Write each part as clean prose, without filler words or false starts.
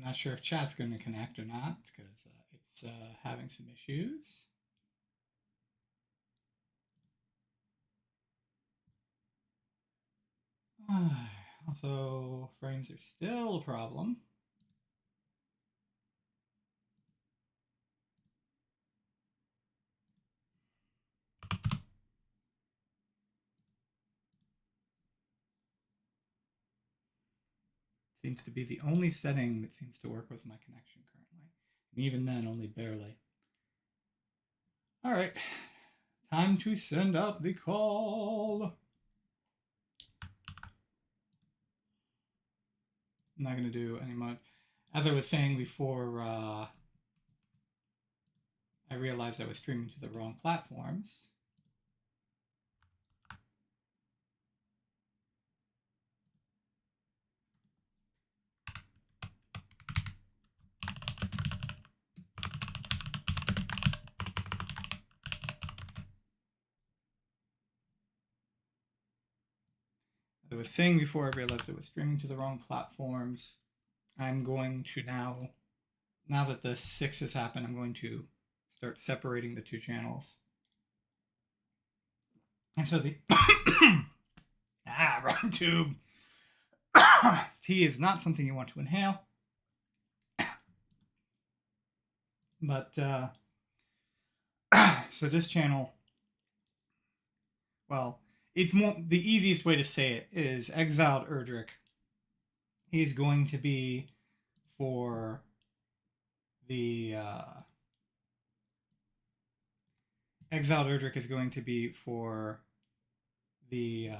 I'm not sure if chat's going to connect or not because it's having some issues. Also, frames are still a problem. Seems to be the only setting that seems to work with my connection currently. And even then, only barely. All right, time to send out the call. I'm not going to do any much. As I was saying before, I realized I was streaming to the wrong platforms. As I was saying before, I realized I was streaming to the wrong platforms. I'm going to now that the 6 has happened, I'm going to start separating the two channels. And so the wrong tube. Tea is not something you want to inhale. But so this channel, well, it's more the easiest way to say it is Exiled Erdrick is going to be for the Exiled Erdrick is going to be for the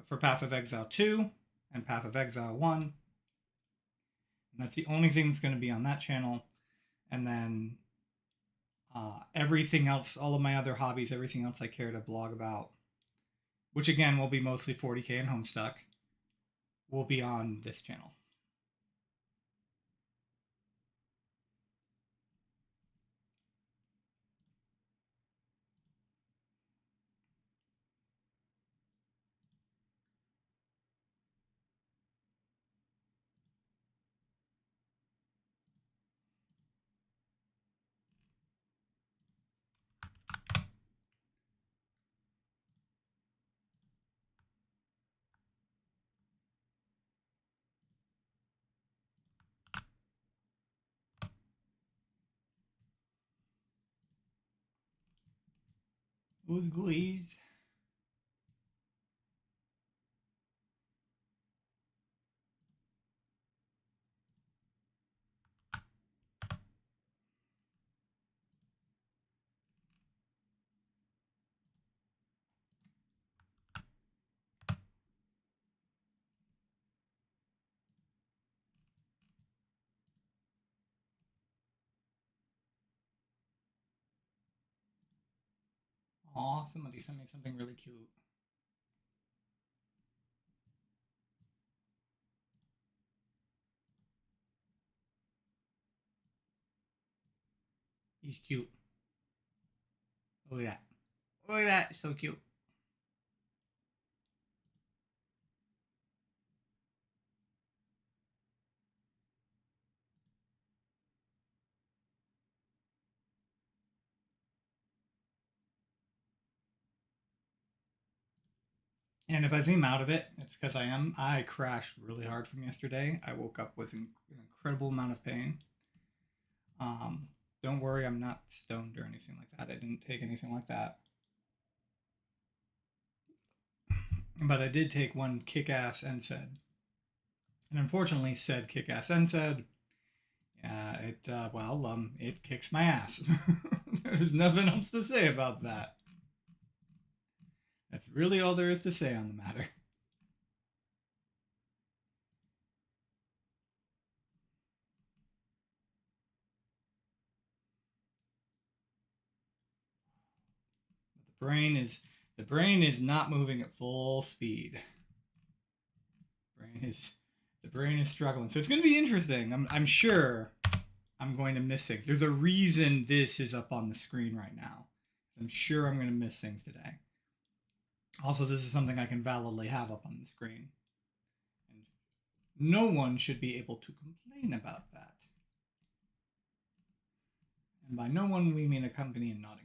for Path of Exile 2 and Path of Exile 1. And that's the only thing that's going to be on that channel. And then everything else, all of my other hobbies, everything else I care to blog about, which again will be mostly 40k and Homestuck, will be on this channel. Who's Glees? Aw, somebody sent me something really cute. He's cute. Look at that. Look at that. So cute. And if I zoom out of it, it's because I crashed really hard from yesterday. I woke up with an incredible amount of pain. Don't worry, I'm not stoned or anything like that. I didn't take anything like that. But I did take one kick-ass NSAID. And unfortunately, said kick-ass NSAID, it kicks my ass. There's nothing else to say about that. That's really all there is to say on the matter. The brain is not moving at full speed. The brain is struggling. So it's going to be interesting. I'm sure I'm going to miss things. There's a reason this is up on the screen right now. I'm sure I'm going to miss things today. Also, this is something I can validly have up on the screen. And no one should be able to complain about that. And by no one, we mean a company in Nottingham.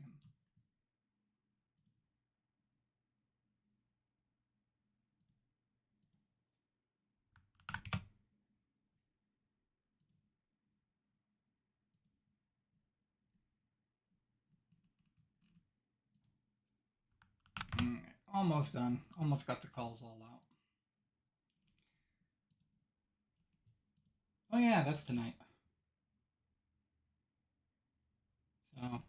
Almost done. Almost got the calls all out. Oh yeah, that's tonight. So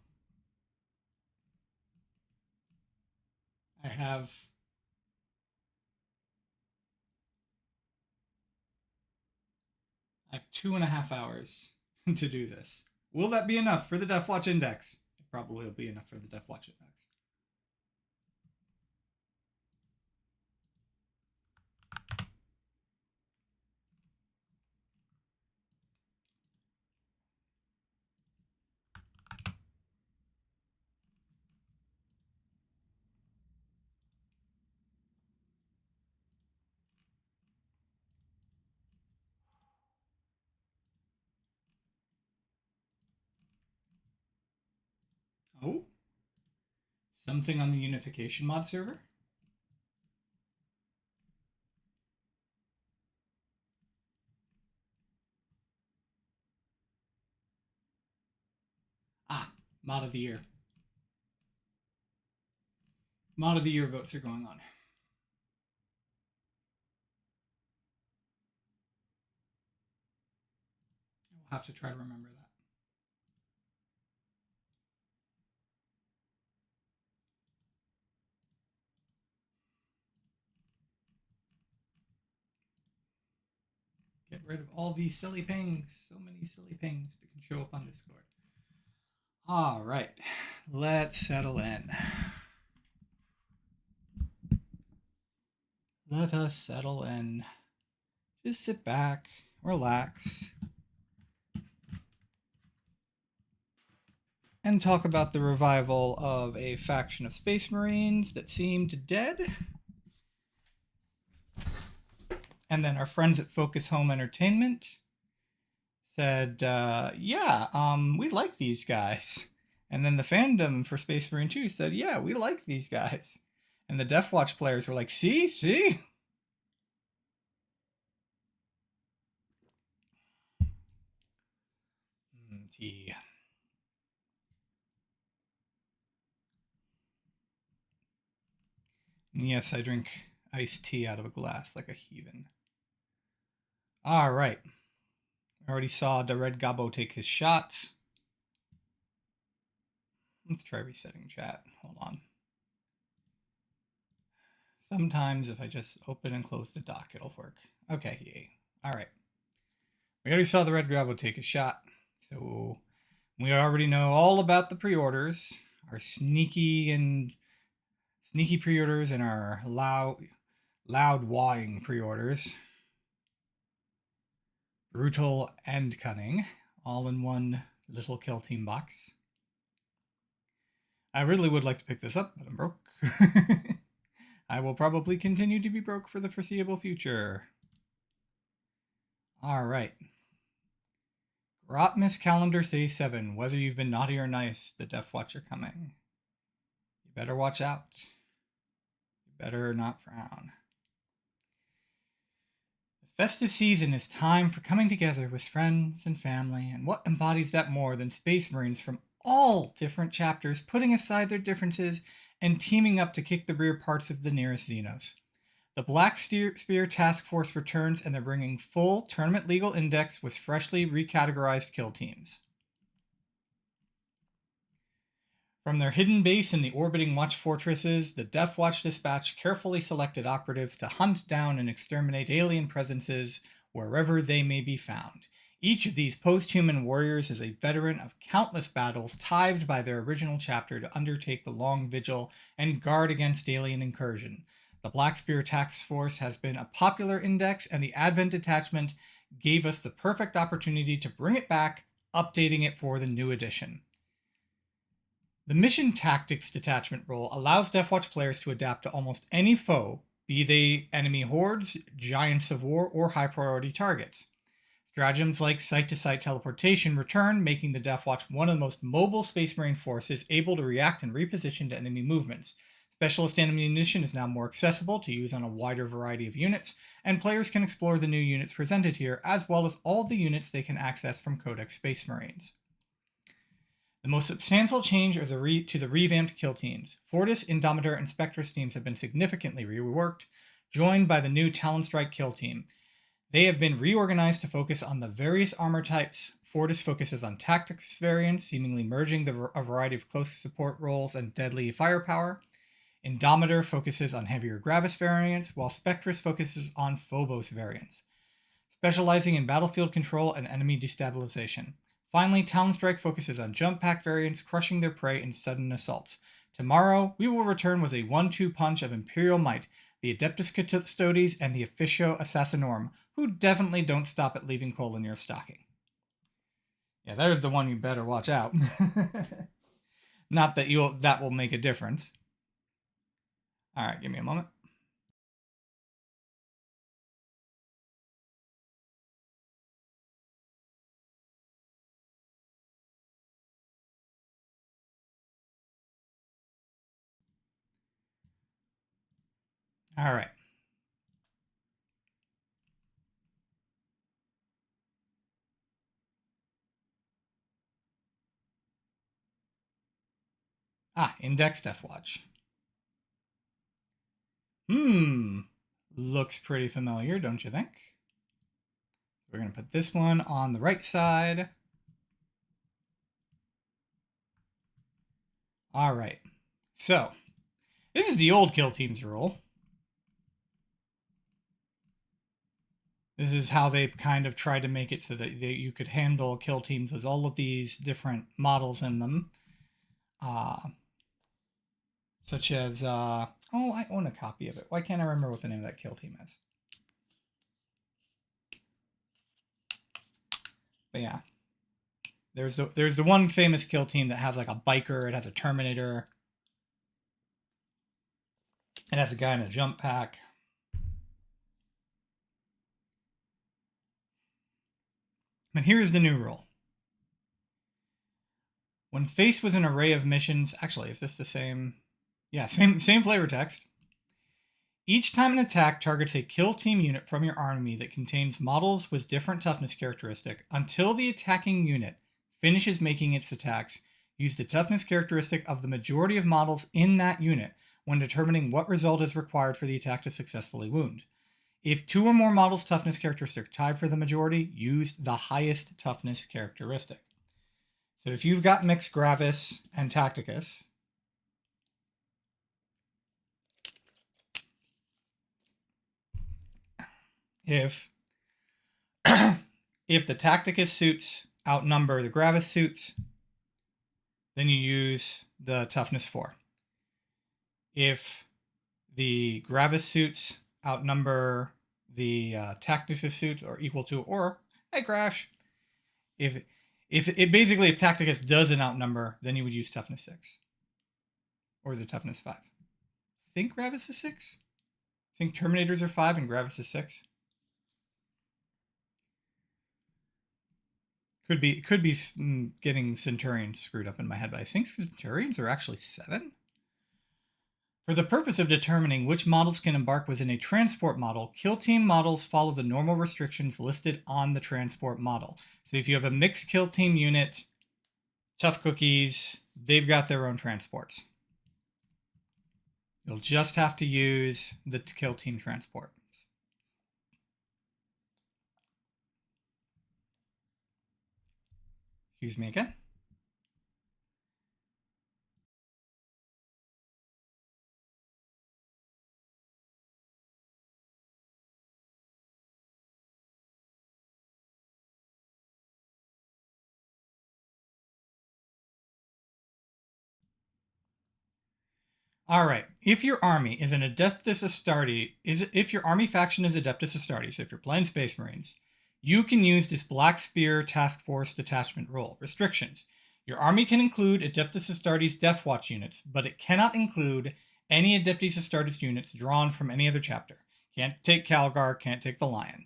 I have I have 2.5 hours to do this. Will that be enough for the Death Watch Index? It probably will be enough for the Death Watch Index. Oh, something on the Unification mod server? Ah, mod of the year. Mod of the year votes are going on. We'll have to try to remember that. Get rid of all these silly pings. So many silly pings that can show up on Discord. All right, let's settle in. Let us settle in. Just sit back, relax, and talk about the revival of a faction of Space Marines that seemed dead. And then our friends at Focus Home Entertainment said, we like these guys. And then the fandom for Space Marine 2 said, yeah, we like these guys. And the Death Watch players were like, see? Tea. Yes, I drink iced tea out of a glass like a heathen. All right. I already saw the Red Gobbo take his shots. Let's try resetting chat. Hold on. Sometimes if I just open and close the dock, it'll work. Okay, yay. All right. We already saw the Red Gobbo take his shot. So we already know all about the pre-orders. Our sneaky pre-orders and our loud wahing pre-orders. Brutal and cunning, all in one little kill team box. I really would like to pick this up, but I'm broke. I will probably continue to be broke for the foreseeable future. All right. Grotmas calendar day 7. Whether you've been naughty or nice, the Death Watch are coming. You better watch out. You better not frown. The festive season is time for coming together with friends and family, and what embodies that more than Space Marines from all different chapters putting aside their differences and teaming up to kick the rear parts of the nearest Xenos. The Black Spear Task Force returns, and they're bringing full tournament legal index with freshly recategorized kill teams. From their hidden base in the orbiting Watch fortresses, the Death Watch dispatch carefully selected operatives to hunt down and exterminate alien presences wherever they may be found. Each of these post-human warriors is a veteran of countless battles, tithed by their original chapter to undertake the long vigil and guard against alien incursion. The Black Spear Task Force has been a popular index, and the Advent Detachment gave us the perfect opportunity to bring it back, updating it for the new edition. The Mission Tactics Detachment role allows Death Watch players to adapt to almost any foe, be they enemy hordes, giants of war, or high-priority targets. Stratagems like site-to-site teleportation return, making the Death Watch one of the most mobile Space Marine forces, able to react and reposition to enemy movements. Specialist ammunition is now more accessible to use on a wider variety of units, and players can explore the new units presented here, as well as all the units they can access from Codex Space Marines. The most substantial change are to the revamped kill teams. Fortis, Indomitor, and Spectrus teams have been significantly reworked, joined by the new Talonstrike kill team. They have been reorganized to focus on the various armor types. Fortis focuses on tactics variants, seemingly merging a variety of close support roles and deadly firepower. Indomitor focuses on heavier Gravis variants, while Spectrus focuses on Phobos variants, specializing in battlefield control and enemy destabilization. Finally, Talonstrike focuses on jump pack variants, crushing their prey in sudden assaults. Tomorrow, we will return with a 1-2 punch of Imperial Might, the Adeptus Custodes, and the Officio Assassinorum, who definitely don't stop at leaving coal in your stocking. Yeah, there's the one you better watch out. Not that that will make a difference. All right, give me a moment. All right. Index Death Watch. Looks pretty familiar, don't you think? We're going to put this one on the right side. All right. So, this is the old kill teams rule. This is how they kind of tried to make it so that you could handle kill teams with all of these different models in them. Such as, I own a copy of it. Why can't I remember what the name of that kill team is? But yeah. There's the one famous kill team that has like a biker, it has a Terminator. It has a guy in a jump pack. And here's the new rule. When faced with an array of missions, actually, is this the same? Yeah, same flavor text. Each time an attack targets a kill team unit from your army that contains models with different toughness characteristic, until the attacking unit finishes making its attacks, use the toughness characteristic of the majority of models in that unit when determining what result is required for the attack to successfully wound. If 2 or more models' toughness characteristic tied for the majority, use the highest toughness characteristic. So if you've got mixed Gravis and Tacticus, if the Tacticus suits outnumber the Gravis suits, then you use the toughness 4. If the Gravis suits outnumber the Tacticus suits or equal to, or hey Crash, if Tacticus doesn't outnumber, then you would use toughness 6 or the toughness 5. Think Gravis is 6. Think Terminators are 5 and Gravis is 6. Could be getting Centurions screwed up in my head, but I think Centurions are actually 7. For the purpose of determining which models can embark within a transport model, kill team models follow the normal restrictions listed on the transport model. So if you have a mixed kill team unit, Tough Cookies, they've got their own transports. You'll just have to use the kill team transport. Excuse me again. All right. If your army is an Adeptus Astartes, if your army faction is Adeptus Astartes, so if you're playing Space Marines, you can use this Black Spear Task Force detachment role. Restrictions. Your army can include Adeptus Astartes Death Watch units, but it cannot include any Adeptus Astartes units drawn from any other chapter. Can't take Calgar, can't take the Lion.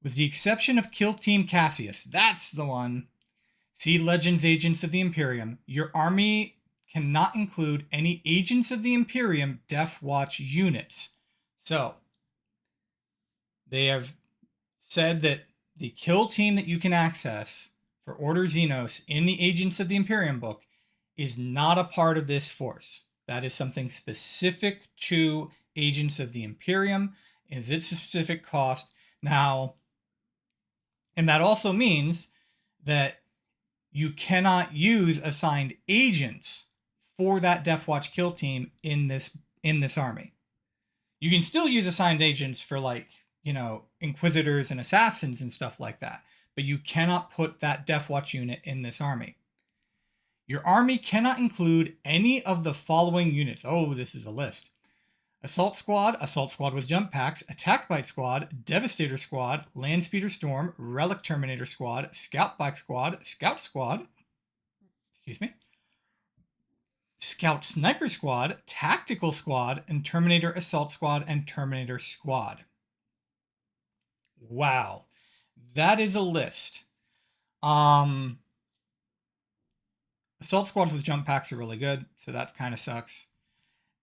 With the exception of Kill Team Cassius, that's the one. See Legends Agents of the Imperium. Your army cannot include any Agents of the Imperium Death Watch units. So, they have said that the kill team that you can access for Order Xenos in the Agents of the Imperium book is not a part of this force. That is something specific to Agents of the Imperium, is its specific cost. Now, and that also means that you cannot use assigned agents for that Death Watch kill team in this army. You can still use assigned agents for, like, you know, Inquisitors and Assassins and stuff like that, but you cannot put that Death Watch unit in this army. Your army cannot include any of the following units. Oh, this is a list. Assault Squad with jump packs, Attack Bite Squad, Devastator Squad, Landspeeder Storm, Relic Terminator Squad, Scout Bike Squad, Scout Squad, Scout Sniper Squad, Tactical Squad, and Terminator Assault Squad and Terminator Squad. Wow. That is a list. Assault Squads with jump packs are really good, so that kind of sucks.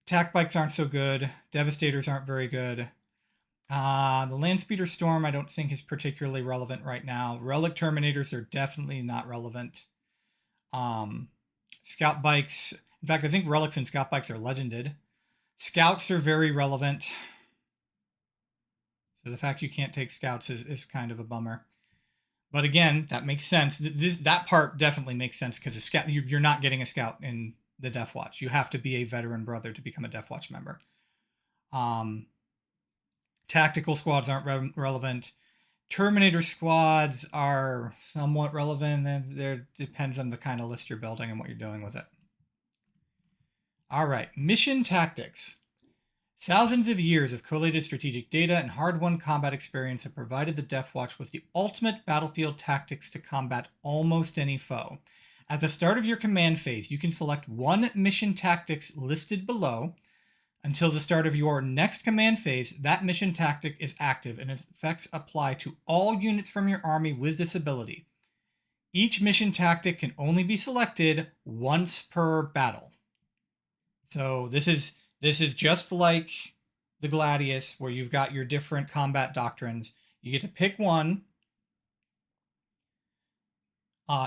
Attack bikes aren't so good. Devastators aren't very good. The Landspeeder Storm I don't think is particularly relevant right now. Relic Terminators are definitely not relevant. Scout bikes, in fact, I think Relics and Scout bikes are legended. Scouts are very relevant. So the fact you can't take Scouts is kind of a bummer. But again, that makes sense. That part definitely makes sense because a scout, you're not getting a Scout in the Death Watch. You have to be a veteran brother to become a Death Watch member. Tactical squads aren't relevant. Terminator squads are somewhat relevant, and there depends on the kind of list you're building and what you're doing with it. All right, mission tactics. Thousands of years of collated strategic data and hard-won combat experience have provided the Death Watch with the ultimate battlefield tactics to combat almost any foe. At the start of your command phase, you can select one mission tactics listed below. Until the start of your next command phase, that mission tactic is active and its effects apply to all units from your army with this ability. Each mission tactic can only be selected once per battle. So this is just like the Gladius, where you've got your different combat doctrines. You get to pick one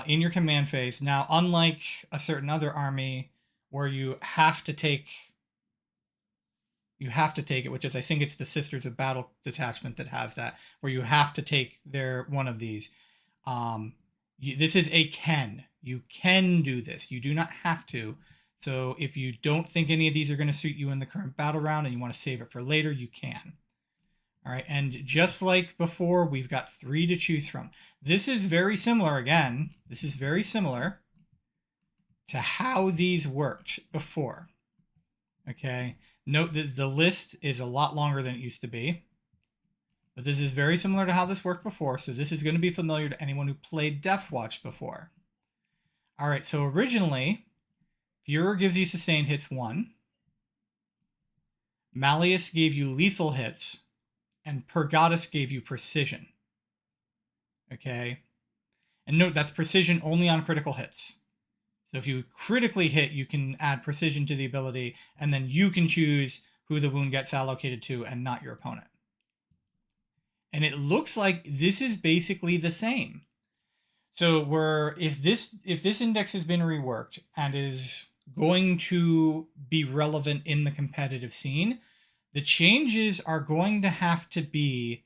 in your command phase. Now, unlike a certain other army where you have to take it, which is, I think it's the Sisters of Battle detachment that has that, where you have to take one of these. This is a can. You can do this. You do not have to. So if you don't think any of these are going to suit you in the current battle round and you want to save it for later, you can. All right, and just like before, we've got 3 to choose from. This is very similar, again, this is very similar to how these worked before. Okay, note that the list is a lot longer than it used to be. But this is very similar to how this worked before, so this is going to be familiar to anyone who played Death Watch before. All right, so originally, Fuhrer gives you sustained hits 1. Malleus gave you lethal hits, and Purgatus gave you precision. Okay? And note, that's precision only on critical hits. So if you critically hit, you can add precision to the ability, and then you can choose who the wound gets allocated to and not your opponent. And it looks like this is basically the same. So if this index has been reworked and is going to be relevant in the competitive scene, the changes are going to have to be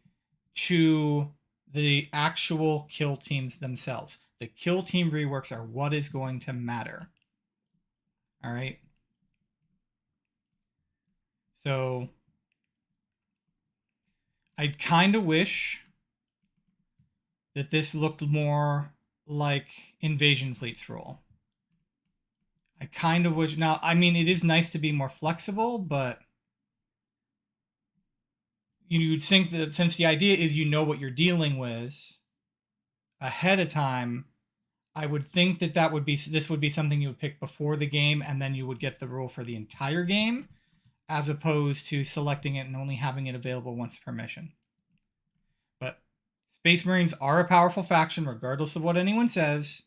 to the actual kill teams themselves. The kill team reworks are what is going to matter. All right. So I kind of wish that this looked more like Invasion Fleet's rule. I kind of wish. Now, I mean, it is nice to be more flexible, but you'd think that since the idea is you know what you're dealing with ahead of time, I would think that this would be something you would pick before the game, and then you would get the rule for the entire game, as opposed to selecting it and only having it available once per mission. But Space Marines are a powerful faction, regardless of what anyone says.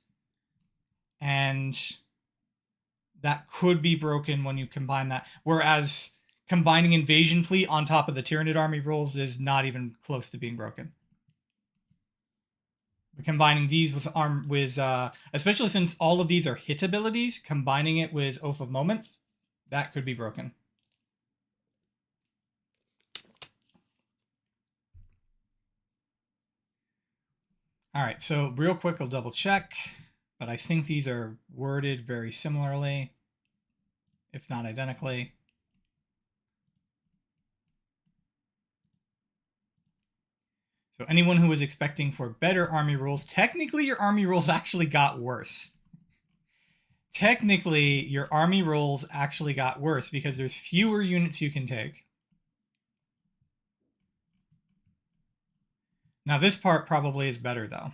And that could be broken when you combine that. Whereas combining Invasion Fleet on top of the Tyranid army rules is not even close to being broken. But combining these with especially since all of these are hit abilities, combining it with Oath of Moment, that could be broken. All right, so real quick, I'll double check, but I think these are worded very similarly, if not identically. So anyone who was expecting for better army rules, technically your army rules actually got worse. Technically, your army rules actually got worse because there's fewer units you can take. Now this part probably is better though.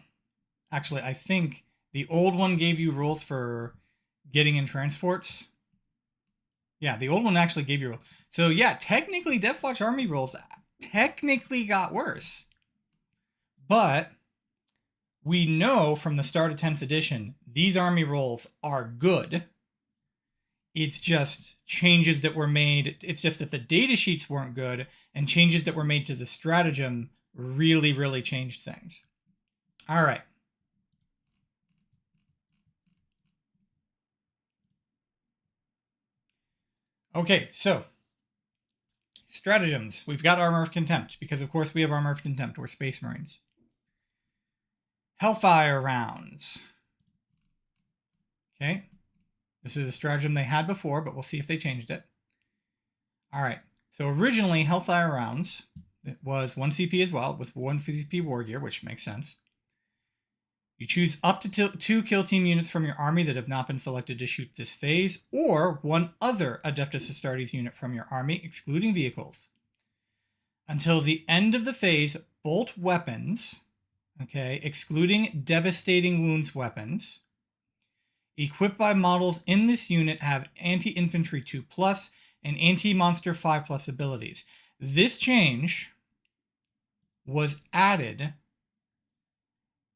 Actually, I think the old one gave you rules for getting in transports. Yeah, the old one actually gave you rules. So yeah, technically Deathwatch army rules technically got worse. But we know from the start of 10th edition, these army rules are good. It's just changes that were made. It's just that the data sheets weren't good, and changes that were made to the stratagem really, really changed things. All right. Okay, so stratagems. We've got Armor of Contempt, because of course we have Armor of Contempt. We're Space Marines. Hellfire rounds. Okay. This is a stratagem they had before, but we'll see if they changed it. All right. So originally, Hellfire rounds, it was 1 CP as well, with 1 CP war gear, which makes sense. You choose up to 2 kill team units from your army that have not been selected to shoot this phase, or 1 other Adeptus Astartes unit from your army, excluding vehicles. Until the end of the phase, bolt weapons, okay, excluding devastating wounds weapons, equipped by models in this unit have anti-infantry 2+ and anti-monster 5+ abilities. This change was added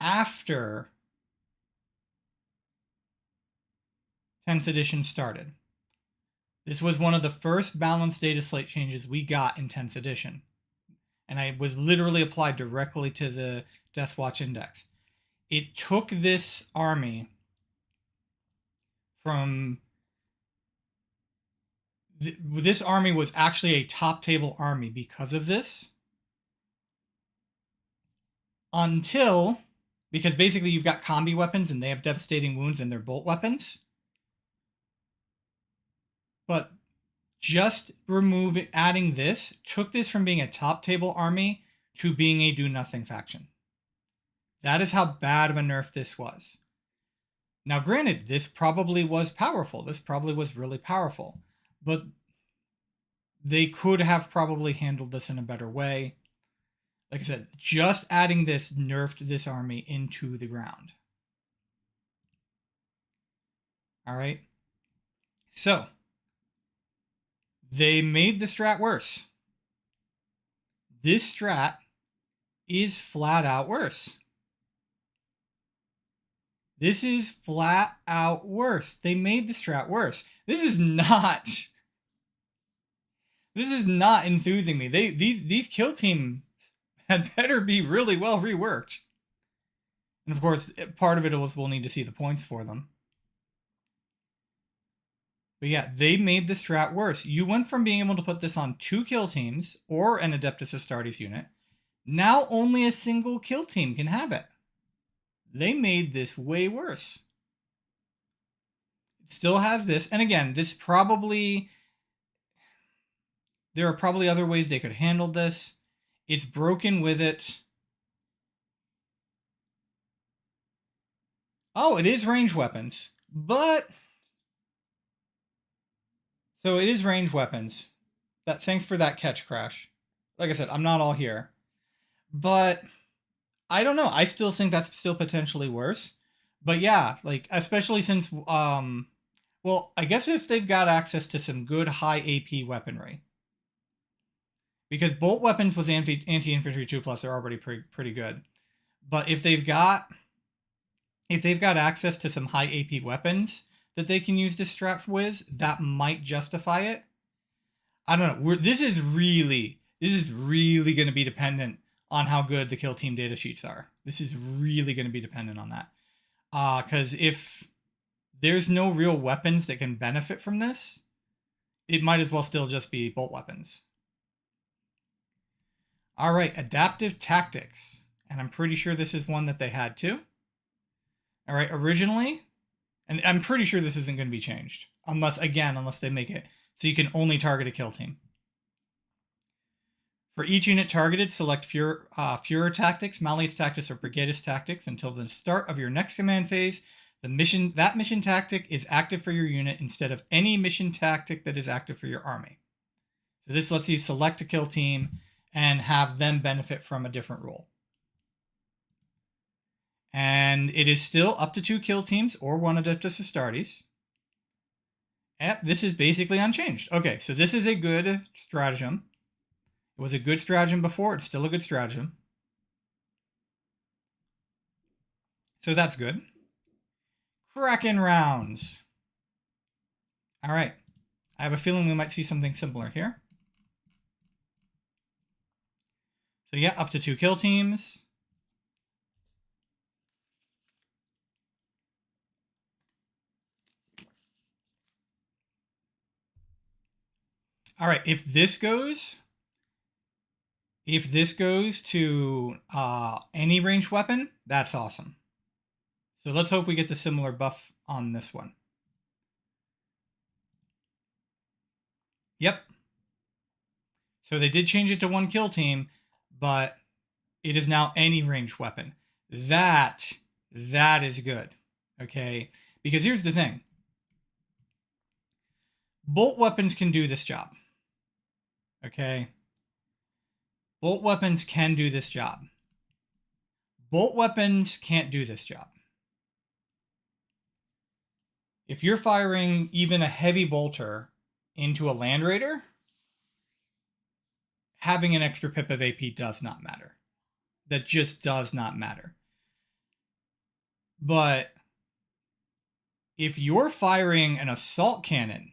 after 10th edition started. This was one of the first balanced data slate changes we got in 10th edition. And I was literally applied directly to the Deathwatch Index. It took this army from... This army was actually a top table army because of this. Until... Because basically you've got combi weapons and they have devastating wounds and they're bolt weapons. But just adding this took this from being a top table army to being a do nothing faction. That is how bad of a nerf this was. Now granted, this probably was powerful. This probably was really powerful. But they could have probably handled this in a better way. Like I said, just adding this nerfed this army into the ground. All right. So, they made the strat worse. This strat is flat out worse. This is flat out worse. They made the strat worse. This is not enthusing me. These kill teams had better be really well reworked. And of course, part of it was we'll need to see the points for them. But yeah, they made the strat worse. You went from being able to put this on 2 kill teams or an Adeptus Astartes unit. Now only a single kill team can have it. They made this way worse. It still has this. And again, this probably... There are probably other ways they could handle this. It's broken with it. Oh, it is range weapons. But... So it is range weapons. Thanks for that catch, Crash. Like I said, I'm not all here. But I don't know. I still think that's still potentially worse. But yeah, like, especially since, well, I guess if they've got access to some good high AP weaponry. Because bolt weapons with anti-infantry 2+, are already pretty good. But if they've got access to some high AP weapons that they can use this strat with, that might justify it. I don't know. This is really going to be dependent on how good the kill team data sheets are. This is really going to be dependent on that. Because if there's no real weapons that can benefit from this, it might as well still just be bolt weapons. All right, adaptive tactics. And I'm pretty sure this is one that they had too. All right, originally, and I'm pretty sure this isn't going to be changed. Unless they make it so you can only target a kill team. For each unit targeted, select Führer Tactics, Malleus Tactics, or Brigadist Tactics until the start of your next command phase. That mission tactic is active for your unit instead of any mission tactic that is active for your army. So this lets you select a kill team and have them benefit from a different rule. And it is still up to 2 kill teams or 1 Adeptus Astartes. Yep, this is basically unchanged. Okay, so this is a good stratagem. It was a good stratagem before. It's still a good stratagem. So that's good. Kraken rounds. All right. I have a feeling we might see something similar here. So yeah, up to 2 kill teams. All right, if this goes to any ranged weapon, that's awesome. So let's hope we get the similar buff on this one. Yep. So they did change it to 1 kill team, but it is now any ranged weapon. That is good. Okay? Because here's the thing. Bolt weapons can do this job. Okay? Bolt weapons can do this job. Bolt weapons can't do this job. If you're firing even a heavy bolter into a Land Raider, having an extra pip of AP does not matter. That just does not matter. But if you're firing an assault cannon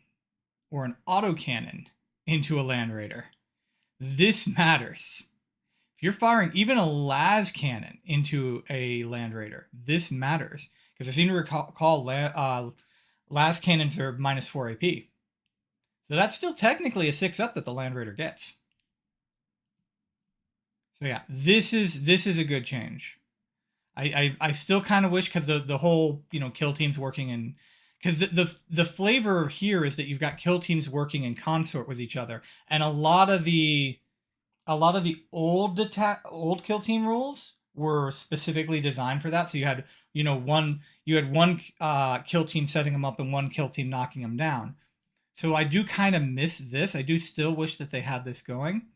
or an autocannon into a Land Raider, this matters. If you're firing even a las cannon into a Land Raider, this matters. Because I seem to recall las cannons are -4 AP. So that's still technically a 6-up that the Land Raider gets. So yeah, this is a good change. I still kind of wish, because the whole kill teams working in, because the flavor here is that you've got kill teams working in consort with each other, and a lot of the old kill team rules were specifically designed for that. So you had one kill team setting them up and 1 kill team knocking them down. So I do kind of miss this. I do still wish that they had this going.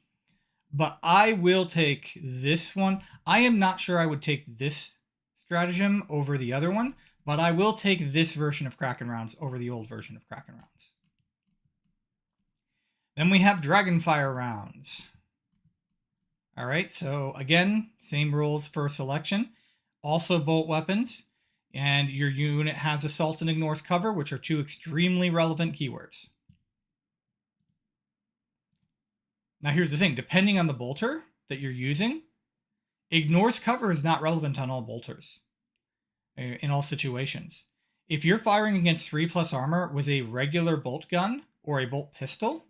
But I will take this one. I am not sure I would take this stratagem over the other one, but I will take this version of Kraken rounds over the old version of Kraken rounds. Then we have Dragonfire rounds. All right, so again, same rules for selection. Also bolt weapons, and your unit has assault and ignores cover, which are 2 extremely relevant keywords. Now here's the thing, depending on the bolter that you're using, ignores cover is not relevant on all bolters in all situations. If you're firing against 3+ armor with a regular bolt gun or a bolt pistol,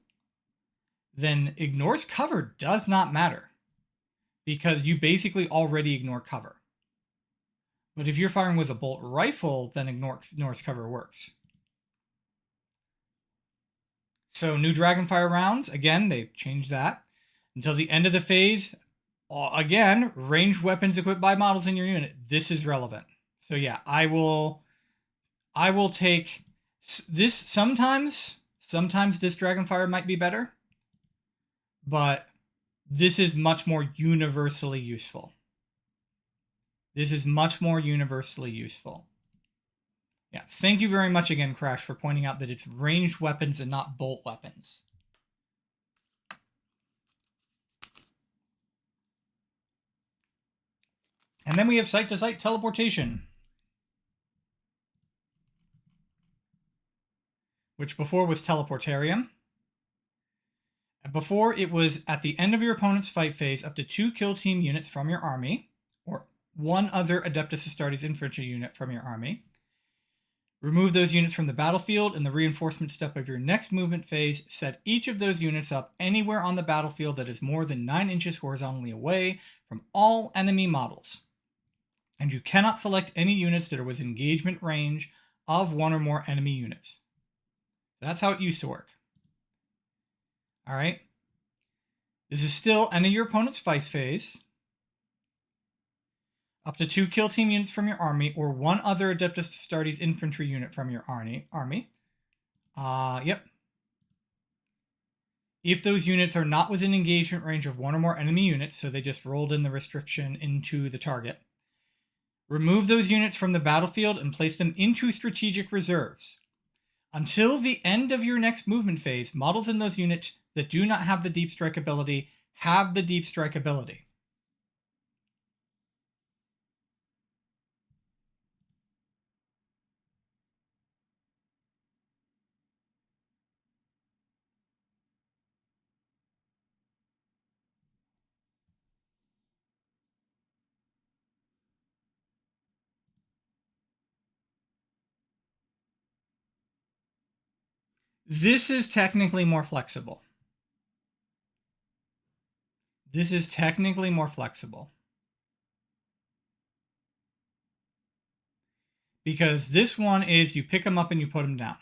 then ignores cover does not matter, because you basically already ignore cover. But if you're firing with a bolt rifle, then ignores cover works. So new Dragonfire rounds, again, they've changed that. Until the end of the phase, again, ranged weapons equipped by models in your unit. This is relevant. So yeah, I will take this. Sometimes this Dragonfire might be better, but this is much more universally useful. This is much more universally useful. Yeah, thank you very much again, Crash, for pointing out that it's ranged weapons and not bolt weapons. And then we have site-to-site teleportation, which before was teleportarium. Before, it was at the end of your opponent's fight phase, up to 2 kill team units from your army, or 1 other Adeptus Astartes infantry unit from your army. Remove those units from the battlefield. In the reinforcement step of your next movement phase, set each of those units up anywhere on the battlefield that is more than 9 inches horizontally away from all enemy models. And you cannot select any units that are within engagement range of 1 or more enemy units. That's how it used to work. All right. This is still end of your opponent's fight phase. Up to 2 kill team units from your army, or 1 other Adeptus Astartes infantry unit from your army. Yep. If those units are not within engagement range of 1 or more enemy units, so they just rolled in the restriction into the target, remove those units from the battlefield and place them into strategic reserves. Until the end of your next movement phase, models in those units that do not have the deep strike ability have the deep strike ability. This is technically more flexible. Because this one is you pick them up and you put them down.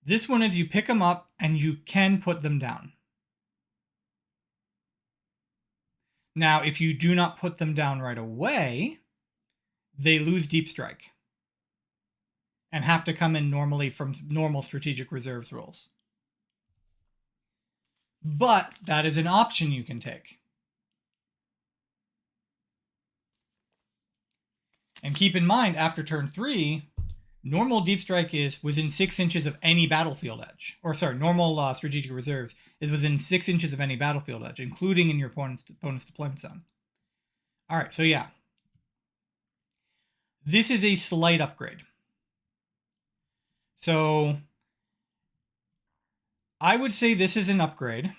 This one is you pick them up and you can put them down. Now, if you do not put them down right away, they lose deep strike and have to come in normally from normal strategic reserves rules. But that is an option you can take. And keep in mind, after turn 3, normal deep strike is within 6 inches of any battlefield edge. Or sorry, normal strategic reserves is within 6 inches of any battlefield edge, including in your opponent's deployment zone. All right, so yeah. This is a slight upgrade. So I would say this is an upgrade.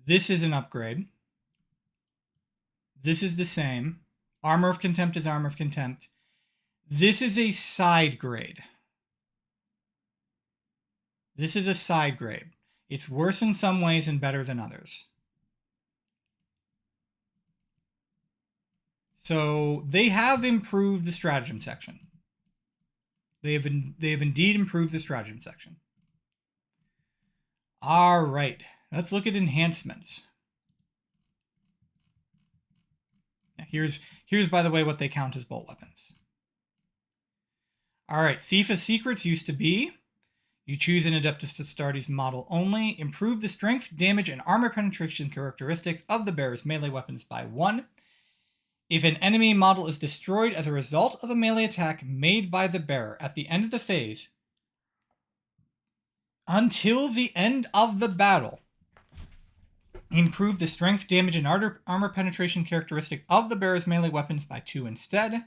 This is an upgrade. This is the same. Armor of Contempt is Armor of Contempt. This is a side grade. This is a side grade. It's worse in some ways and better than others. So they have improved the stratagem section. They have indeed improved the stratagem section. All right, let's look at enhancements. Here's by the way what they count as bolt weapons. All right, Thief of Secrets used to be, you choose an Adeptus Astartes model only, improve the strength, damage, and armor penetration characteristics of the bearer's melee weapons by 1. If an enemy model is destroyed as a result of a melee attack made by the bearer at the end of the phase, until the end of the battle, improve the strength, damage, and armor penetration characteristic of the bearer's melee weapons by 2 instead,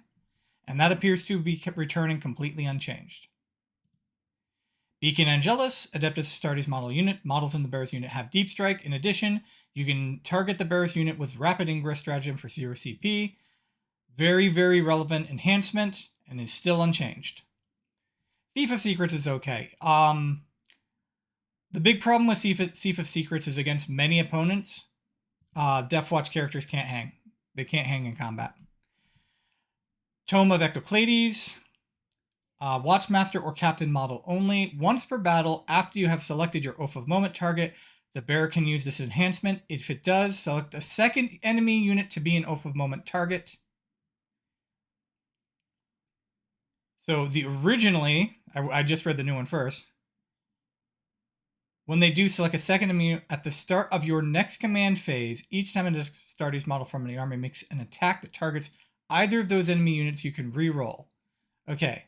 and that appears to be returning completely unchanged. Beacon Angelus, Adeptus Astartes model unit. Models in the bearer's unit have deep strike. In addition, you can target the bearer's unit with rapid ingress stratagem for 0 CP. Very, very relevant enhancement, and is still unchanged. Thief of Secrets is okay. The big problem with Thief of Secrets is against many opponents, Death Watch characters can't hang. They can't hang in combat. Tome of Ectoclades. Watchmaster or Captain model only. Once per battle, after you have selected your Oath of Moment target, the bearer can use this enhancement. If it does, select a second enemy unit to be an Oath of Moment target. So originally, I just read the new one first. When they do, select a second enemy at the start of your next command phase. Each time an Astartes model from the army makes an attack that targets either of those enemy units, you can re-roll. Okay.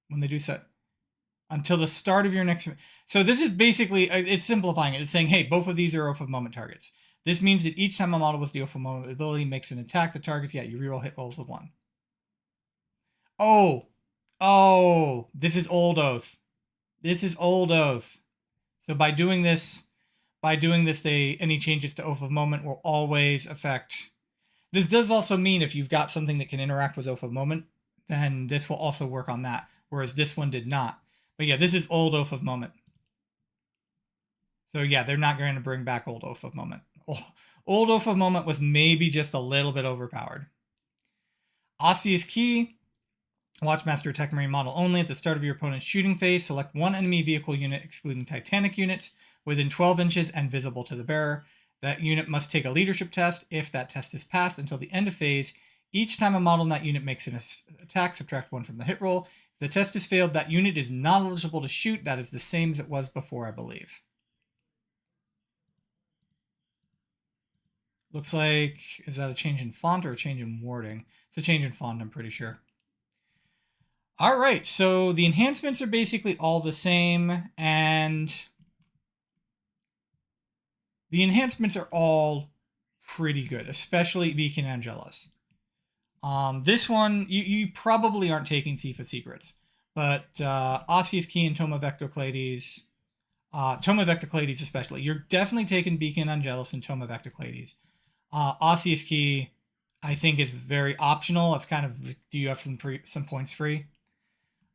When they do set. until the start of your next. So this is basically, it's simplifying it. It's saying, hey, both of these are oath of moment targets. This means that each time a model with the oath of moment ability makes an attack, the target, yeah, you reroll hit rolls with 1. Oh, this is old oath. This is old oath. So by doing this, any changes to oath of moment will always affect. This does also mean if you've got something that can interact with oath of moment, then this will also work on that, whereas this one did not. But yeah, this is old oath of moment. So yeah, they're not going to bring back old oath of moment. Old oath of moment was maybe just a little bit overpowered. Osseous Key. Watchmaster Tech Marine model only. At the start of your opponent's shooting phase, select one enemy vehicle unit, excluding Titanic units, within 12 inches and visible to the bearer. That unit must take a leadership test. If that test is passed until the end of phase, each time a model in that unit makes an attack, subtract 1 from the hit roll. If the test is failed, that unit is not eligible to shoot. That is the same as it was before, I believe. Looks like, is that a change in font or a change in wording? It's a change in font, I'm pretty sure. All right, so the enhancements are basically all the same, and the enhancements are all pretty good, especially Beacon Angelus. This one, you probably aren't taking Thief of Secrets, but Osseous Key and Tome of Ectoclades, especially, you're definitely taking Beacon Angelus and Tome of Ectoclades. Osseous Key, I think, is very optional. It's kind of, do you have some points free?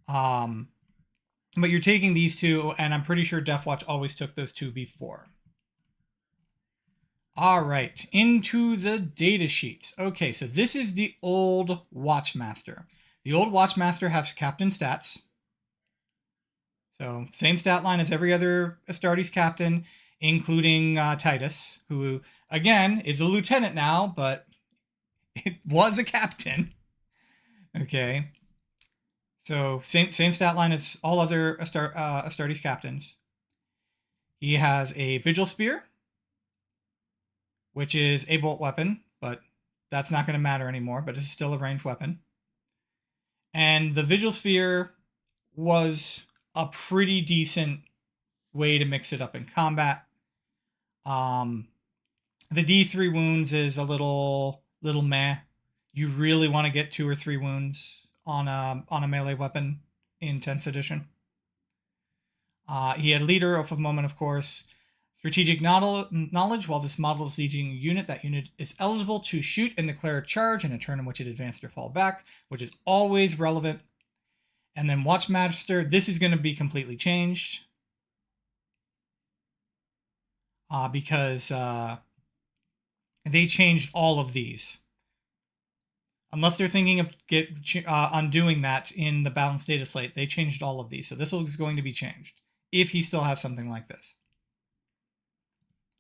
But you're taking these two, and I'm pretty sure Deathwatch always took those two before. All right, into the data sheets. Okay, so this is the old Watchmaster. The old Watchmaster has captain stats. So same stat line as every other Astartes captain, including Titus, who, again, is a lieutenant now, but it was a captain. Okay. So same stat line as all other Astartes captains. He has a Vigil Spear, which is a bolt weapon, but that's not going to matter anymore, but it's still a ranged weapon. And the Vigil Spear was a pretty decent way to mix it up in combat. The D3 wounds is a little meh. You really want to get 2 or 3 wounds on a melee weapon in 10th edition. He had Leader, Oath of Moment, of course. Strategic knowledge. While this model is leading a unit, that unit is eligible to shoot and declare a charge in a turn in which it advanced or fall back, which is always relevant. And then Watchmaster, this is going to be completely changed. Because they changed all of these. Unless they're thinking of undoing that in the balanced data slate, they changed all of these. So this is going to be changed, if he still has something like this.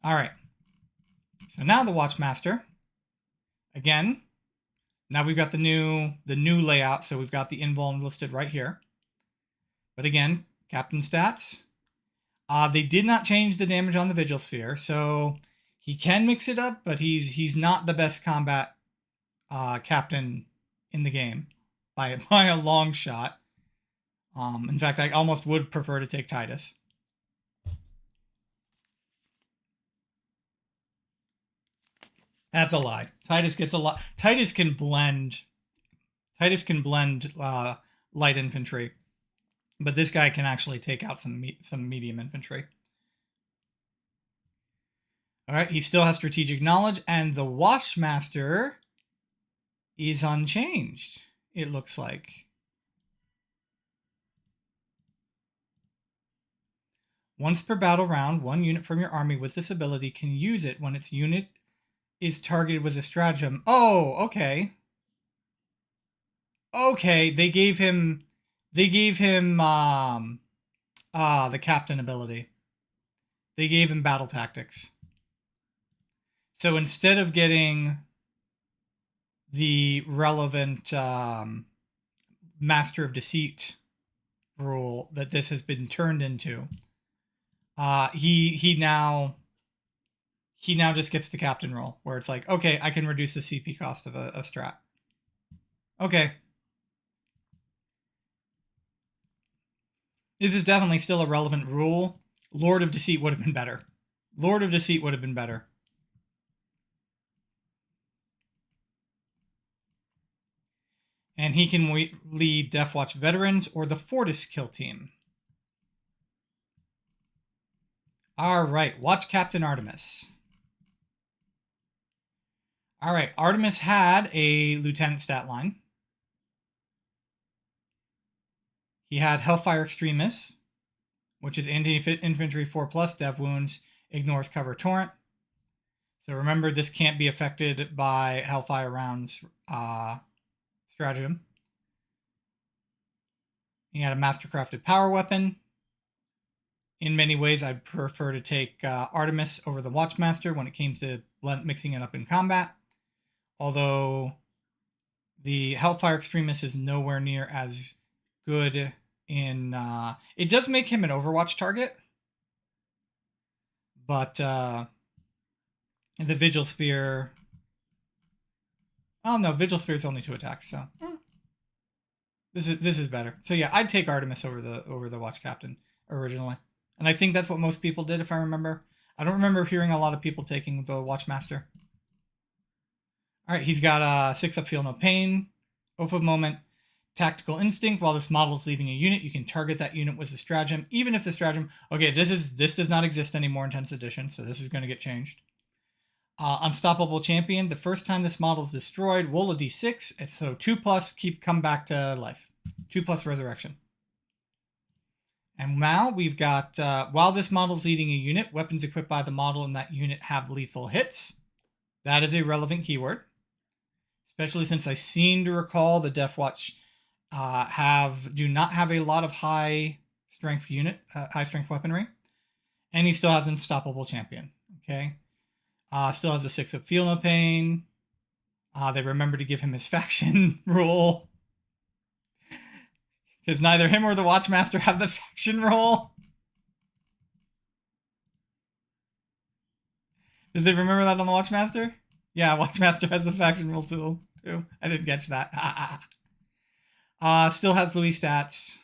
All right. So now the Watchmaster. Again, now we've got the new layout. So we've got the invuln listed right here. But again, captain stats. They did not change the damage on the Vigil Sphere, so he can mix it up, but he's not the best combat captain in the game by a long shot. In fact, I almost would prefer to take Titus. That's a lie. Titus gets a lot. Titus can blend light infantry, but this guy can actually take out some medium infantry. All right, he still has strategic knowledge, and the Watchmaster is unchanged, it looks like. Once per battle round, one unit from your army with this ability can use it when its unit is targeted with a stratagem. Oh, okay. Okay, they gave him the captain ability. They gave him battle tactics. So instead of getting the relevant Master of Deceit rule that this has been turned into, he now just gets the captain role, where it's like, okay, I can reduce the CP cost of a strat. Okay. This is definitely still a relevant rule. Lord of Deceit would have been better. Lord of Deceit would have been better. And he can lead Deathwatch Veterans or the Fortis kill team. All right, Watch Captain Artemis. All right, Artemis had a lieutenant stat line. He had Hellfire Extremist, which is anti-infantry 4+, dev wounds, ignores cover torrent. So remember, this can't be affected by Hellfire rounds stratagem. He had a mastercrafted power weapon. In many ways, I'd prefer to take Artemis over the Watchmaster when it came to mixing it up in combat. Although the Hellfire Extremist is nowhere near as good in... it does make him an Overwatch target. But the Vigil Spear... Oh no, Vigil Spear is only 2 attacks, so... This is better. So yeah, I'd take Artemis over the Watch Captain originally. And I think that's what most people did, if I remember. I don't remember hearing a lot of people taking the Watchmaster. All right, he's got 6-up Feel No Pain, Oath of Moment, Tactical Instinct. While this model is leading a unit, you can target that unit with a stratagem, even if the stratagem... Okay, this does not exist anymore in 10th edition, so this is going to get changed. Unstoppable Champion. The first time this model is destroyed, roll a d6. So 2+, come back to life. 2+ Resurrection. And now we've got, while this model is leading a unit, weapons equipped by the model in that unit have lethal hits. That is a relevant keyword. Especially since I seem to recall the Deathwatch do not have a lot of high strength weaponry. And he still has Unstoppable Champion. Okay. Still has a 6-up Feel No Pain. They remember to give him his faction rule. Because neither him or the Watchmaster have the faction role. Did they remember that on the Watchmaster? Yeah, Watchmaster has the faction rule too. I didn't catch that. Still has Louis stats.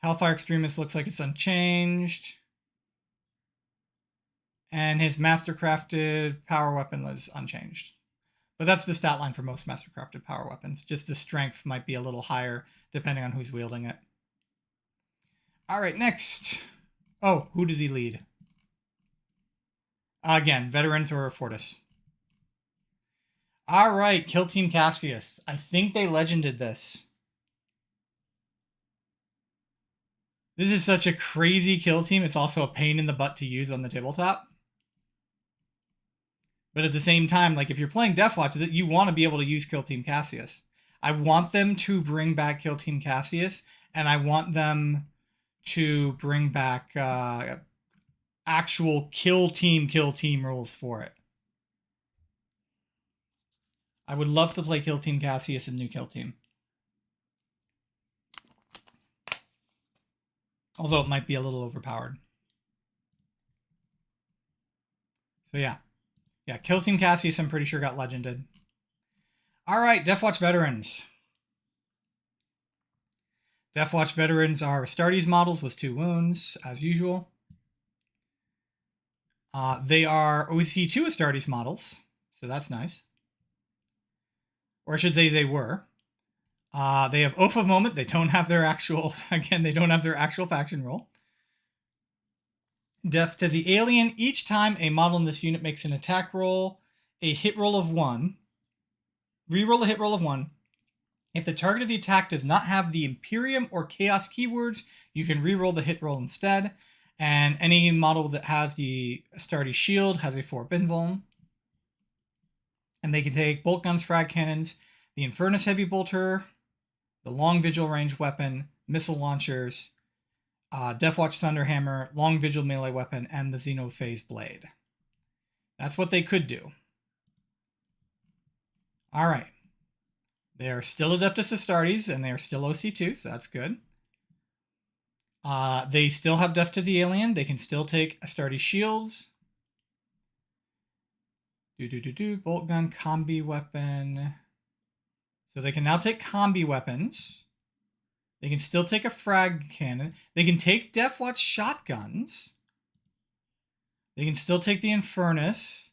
Hellfire Extremist looks like it's unchanged. And his Mastercrafted power weapon is unchanged. But that's the stat line for most Mastercrafted power weapons. Just the strength might be a little higher depending on who's wielding it. All right, next. Oh, who does he lead? Again, Veterans or Fortis. All right, Kill Team Cassius. I think they legended this. This is such a crazy kill team. It's also a pain in the butt to use on the tabletop. But at the same time, like if you're playing Deathwatch, you want to be able to use Kill Team Cassius. I want them to bring back Kill Team Cassius, and I want them to bring back actual kill team rules for it. I would love to play Kill Team Cassius in New Kill Team. Although it might be a little overpowered. So yeah. Yeah, Kill Team Cassius, I'm pretty sure got legended. All right, Deathwatch Veterans. Deathwatch Veterans are Astartes models with 2 wounds, as usual. They are OC2 Astartes models, so that's nice. Or I should say they were. They have Oath of Moment. They don't have their actual, again, they don't have their actual faction role. Death to the Alien. Each time a model in this unit makes an attack roll, a hit roll of 1. Reroll a hit roll of 1. If the target of the attack does not have the Imperium or Chaos keywords, you can reroll the hit roll instead. And any model that has the Astartes shield has a 4 Binvuln. And they can take bolt guns, frag cannons, the Infernus Heavy Bolter, the Long Vigil range weapon, missile launchers, Deathwatch Thunderhammer, Long Vigil melee weapon, and the Xenophase Blade. That's what they could do. All right. They are still Adeptus Astartes, and they are still OC2, so that's good. They still have Death to the Alien. They can still take Astartes shields. Bolt gun, combi weapon. So they can now take combi weapons. They can still take a frag cannon. They can take Death Watch shotguns. They can still take the Infernus.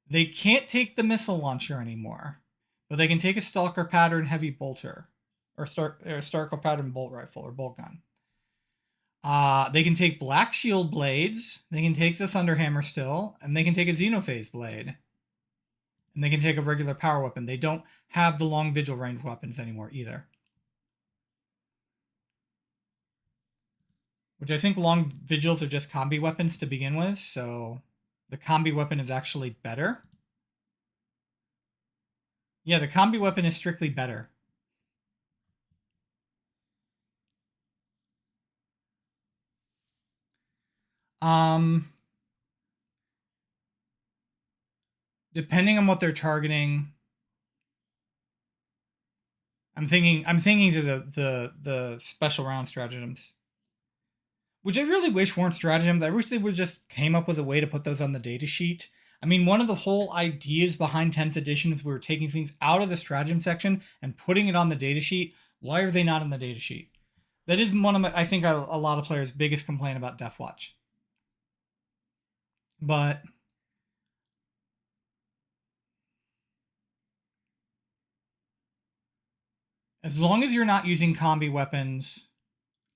They can't take the missile launcher anymore, but they can take a Stalker pattern heavy bolter, or Stalker pattern bolt rifle or bolt gun. They can take Black Shield blades. They can take the Thunderhammer still, and they can take a Xenophase blade. And they can take a regular power weapon. They don't have the long vigil range weapons anymore either. Which I think long vigils are just combi weapons to begin with, so the combi weapon is actually better. Yeah, the combi weapon is strictly better. Depending on what they're targeting, I'm thinking to the special round stratagems, which I really wish weren't stratagems. I wish they would just came up with a way to put those on the data sheet. I mean, one of the whole ideas behind 10th edition is we were taking things out of the stratagem section and putting it on the data sheet. Why are they not on the data sheet? That is one of my, I think, a lot of players' biggest complaint about Death Watch. But as long as you're not using combi weapons,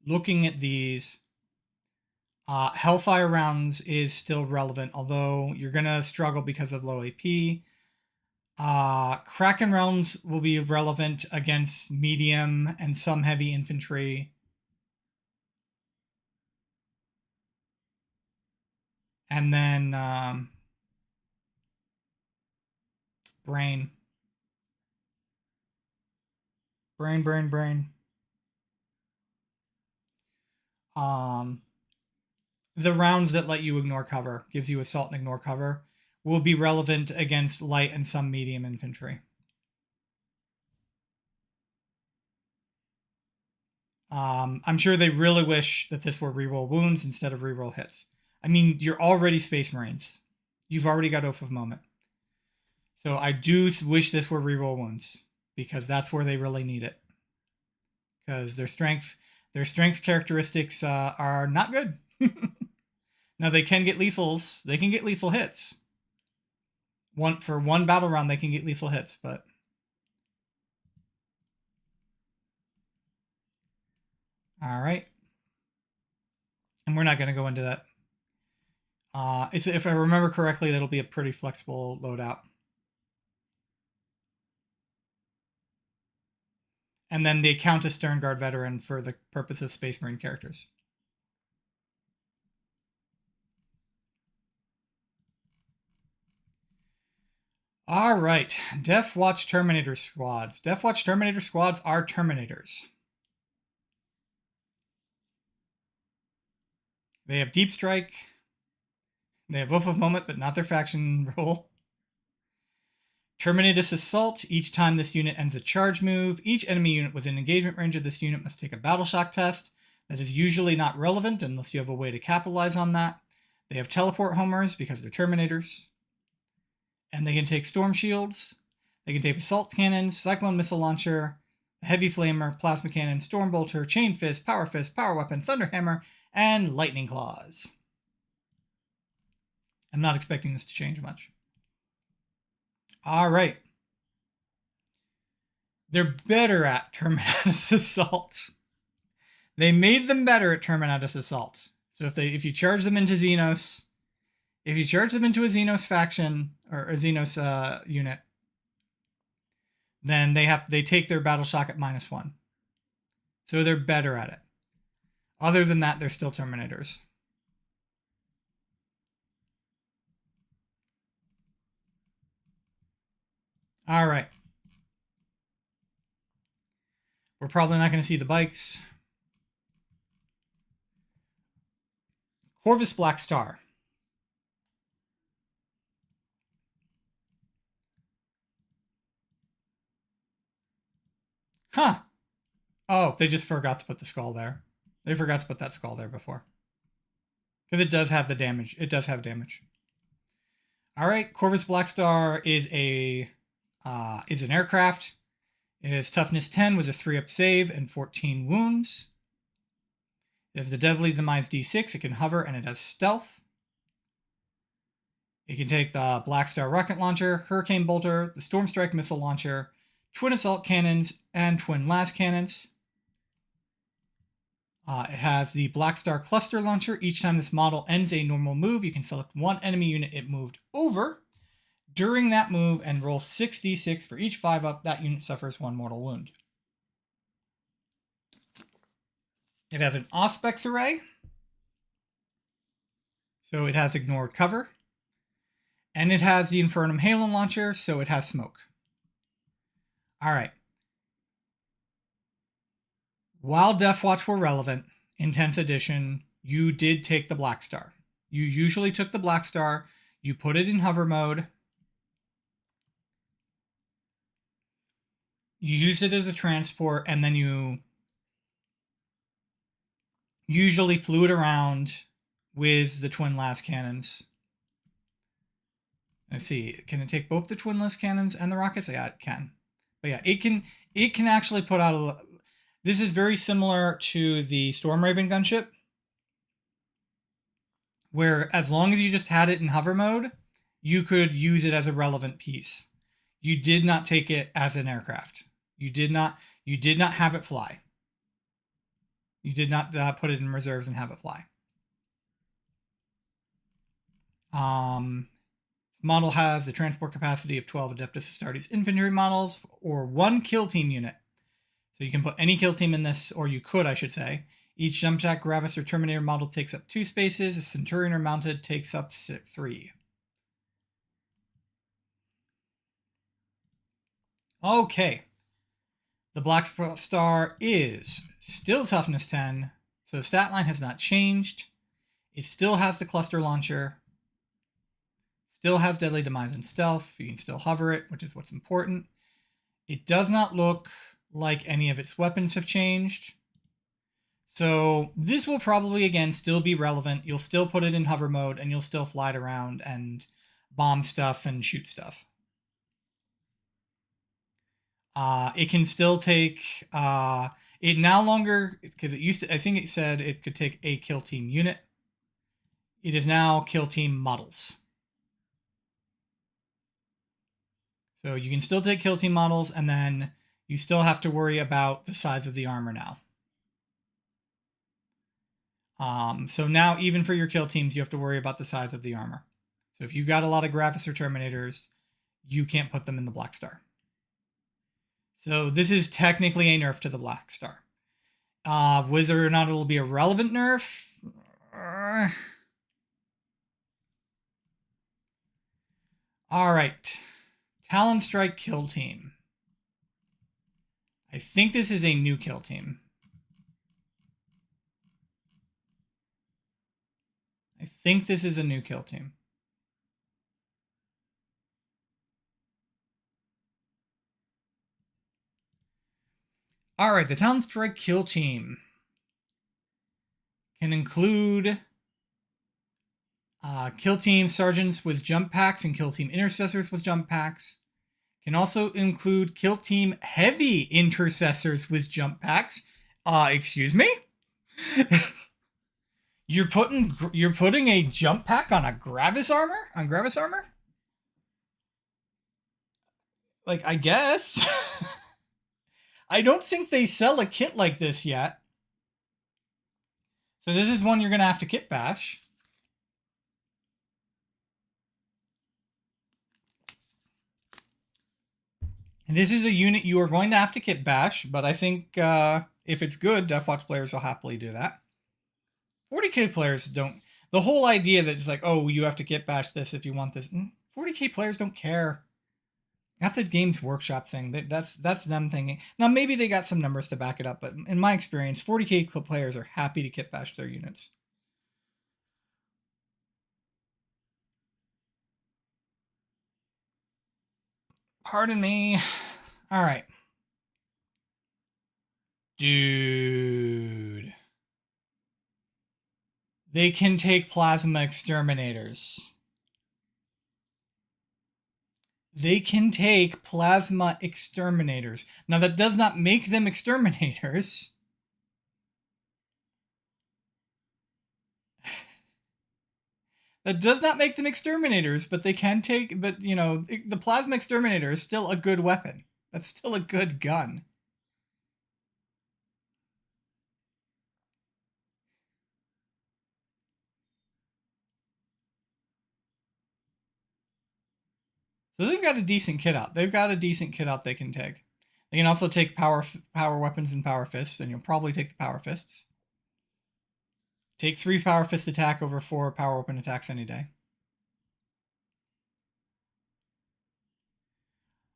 looking at these, Hellfire rounds is still relevant, although you're going to struggle because of low AP. Kraken rounds will be relevant against medium and some heavy infantry. And then brain. The rounds that let you ignore cover, gives you assault and ignore cover, will be relevant against light and some medium infantry. I'm sure they really wish that this were reroll wounds instead of reroll hits. I mean, you're already Space Marines. You've already got Oath of Moment. So I do wish this were reroll wounds, because that's where they really need it. Because their strength characteristics are not good. Now they can get lethals. They can get lethal hits. For one battle round, they can get lethal hits, but all right. And we're not going to go into that. If I remember correctly, that'll be a pretty flexible loadout. And then they count as Stern Guard veteran for the purpose of Space Marine characters. All right, Death Watch Terminator squads. Death Watch Terminator squads are Terminators. They have Deep Strike. They have Oath of Moment, but not their faction role. Terminatus Assault. Each time this unit ends a charge move, each enemy unit within engagement range of this unit must take a Battle Shock test. That is usually not relevant unless you have a way to capitalize on that. They have Teleport Homers because they're Terminators. And they can take Storm Shields. They can take Assault Cannons, Cyclone Missile Launcher, Heavy Flamer, Plasma Cannon, Storm Bolter, Chain Fist, Power Weapon, Thunderhammer, and Lightning Claws. I'm not expecting this to change much. All right. They're better at Terminatus Assault. They made them better at Terminatus Assault. So if you charge them into Xenos, if you charge them into a Xenos faction or a Xenos unit, then they take their battle shock at -1. So they're better at it. Other than that, they're still Terminators. All right. We're probably not going to see the bikes. Corvus Black Star. Huh. Oh, they just forgot to put the skull there. They forgot to put that skull there before. Because it does have the damage. It does have damage. All right, Corvus Black Star is an aircraft. It has toughness 10 with a 3-up save and 14 wounds. It has the deadly demise d6. It can hover and it has stealth. It can take the Black Star rocket launcher, Hurricane Bolter, the Storm Strike missile launcher, twin assault cannons, and twin las cannons. It has the Black Star cluster launcher. Each time this model ends a normal move, you can select one enemy unit it moved over during that move and roll 6d6 for each 5-up. That unit suffers 1 mortal wound. It has an Auspex array. So it has ignored cover. And it has the Infernum Halo launcher, so it has smoke. All right. While Death Watch were relevant in 10th edition, you did take the Black Star. You usually took the Black Star, you put it in hover mode, you used it as a transport, and then you usually flew it around with the twin las cannons. Let's see, can it take both the twin las cannons and the rockets? Yeah, it can. But yeah, it can actually put out a... This is very similar to the Storm Raven gunship, where as long as you just had it in hover mode, you could use it as a relevant piece. You did not take it as an aircraft. You did not have it fly. You did not put it in reserves and have it fly. Model has the transport capacity of 12 Adeptus Astartes infantry models or 1 kill team unit. So you can put any kill team in this, or you could, I should say. Each jump jack, Gravis, or Terminator model takes up 2 spaces. A Centurion or Mounted takes up 3. Okay. The Black Star is still toughness 10, so the stat line has not changed. It still has the cluster launcher. Still has deadly demise and stealth. You can still hover it, which is what's important. It does not look like any of its weapons have changed. So this will probably, again, still be relevant. You'll still put it in hover mode, and you'll still fly it around and bomb stuff and shoot stuff. It can still take... it no longer... Because it used to... I think it said it could take a kill team unit. It is now kill team models. So you can still take kill team models, and then you still have to worry about the size of the armor now. So now, even for your kill teams, you have to worry about the size of the armor. So if you got a lot of Gravis or Terminators, you can't put them in the Black Star. So this is technically a nerf to the Black Star. Whether or not it'll be a relevant nerf... All right. Talon Strike kill team. I think this is a new kill team. I think this is a new kill team. All right, the Talon Strike kill team can include kill team sergeants with jump packs and kill team intercessors with jump packs. Can also include kill team heavy intercessors with jump packs. Excuse me? You're putting a jump pack on a Gravis armor? On Gravis armor? Like, I guess. I don't think they sell a kit like this yet. So this is one you're going to have to kit bash. And this is a unit you are going to have to kit bash, but I think if it's good, Death Watch players will happily do that. 40k players don't... The whole idea that it's like, oh, you have to kit bash this if you want this. 40k players don't care. That's a Games Workshop thing. That's them thinking. Now, maybe they got some numbers to back it up, but in my experience, 40k players are happy to kit bash their units. Pardon me. All right. Dude. They can take plasma exterminators. they can take plasma exterminators. Now, that does not make them exterminators. That does not make them exterminators, but they can take, but you know, the plasma exterminator is still a good weapon. That's still a good gun. So they've got a decent kit out. They've got a decent kit out they can take. They can also take power weapons and power fists, and you'll probably take the power fists. Take 3 power fist attack over 4 power weapon attacks any day.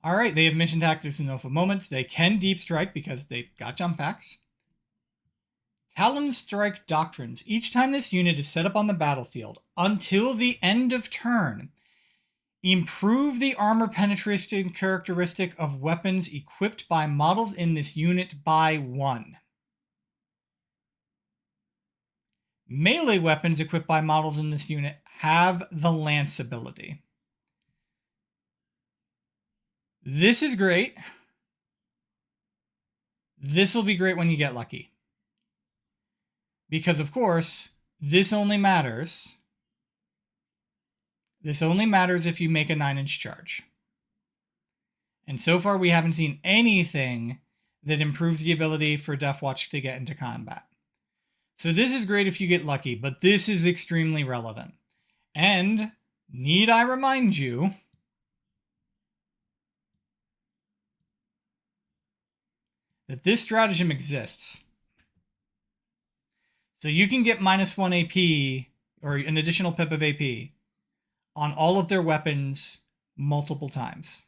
All right, they have mission tactics and alpha moments. They can deep strike because they've got jump packs. Talon Strike Doctrines. Each time this unit is set up on the battlefield until the end of turn, improve the armor penetration characteristic of weapons equipped by models in this unit by 1. Melee weapons equipped by models in this unit have the Lance ability. This is great. This will be great when you get lucky. Because, of course, this only matters. This only matters if you make a 9-inch charge. And so far, we haven't seen anything that improves the ability for Deathwatch to get into combat. So this is great if you get lucky, but this is extremely relevant. And need I remind you that this stratagem exists. So you can get -1 AP, or an additional pip of AP, on all of their weapons multiple times.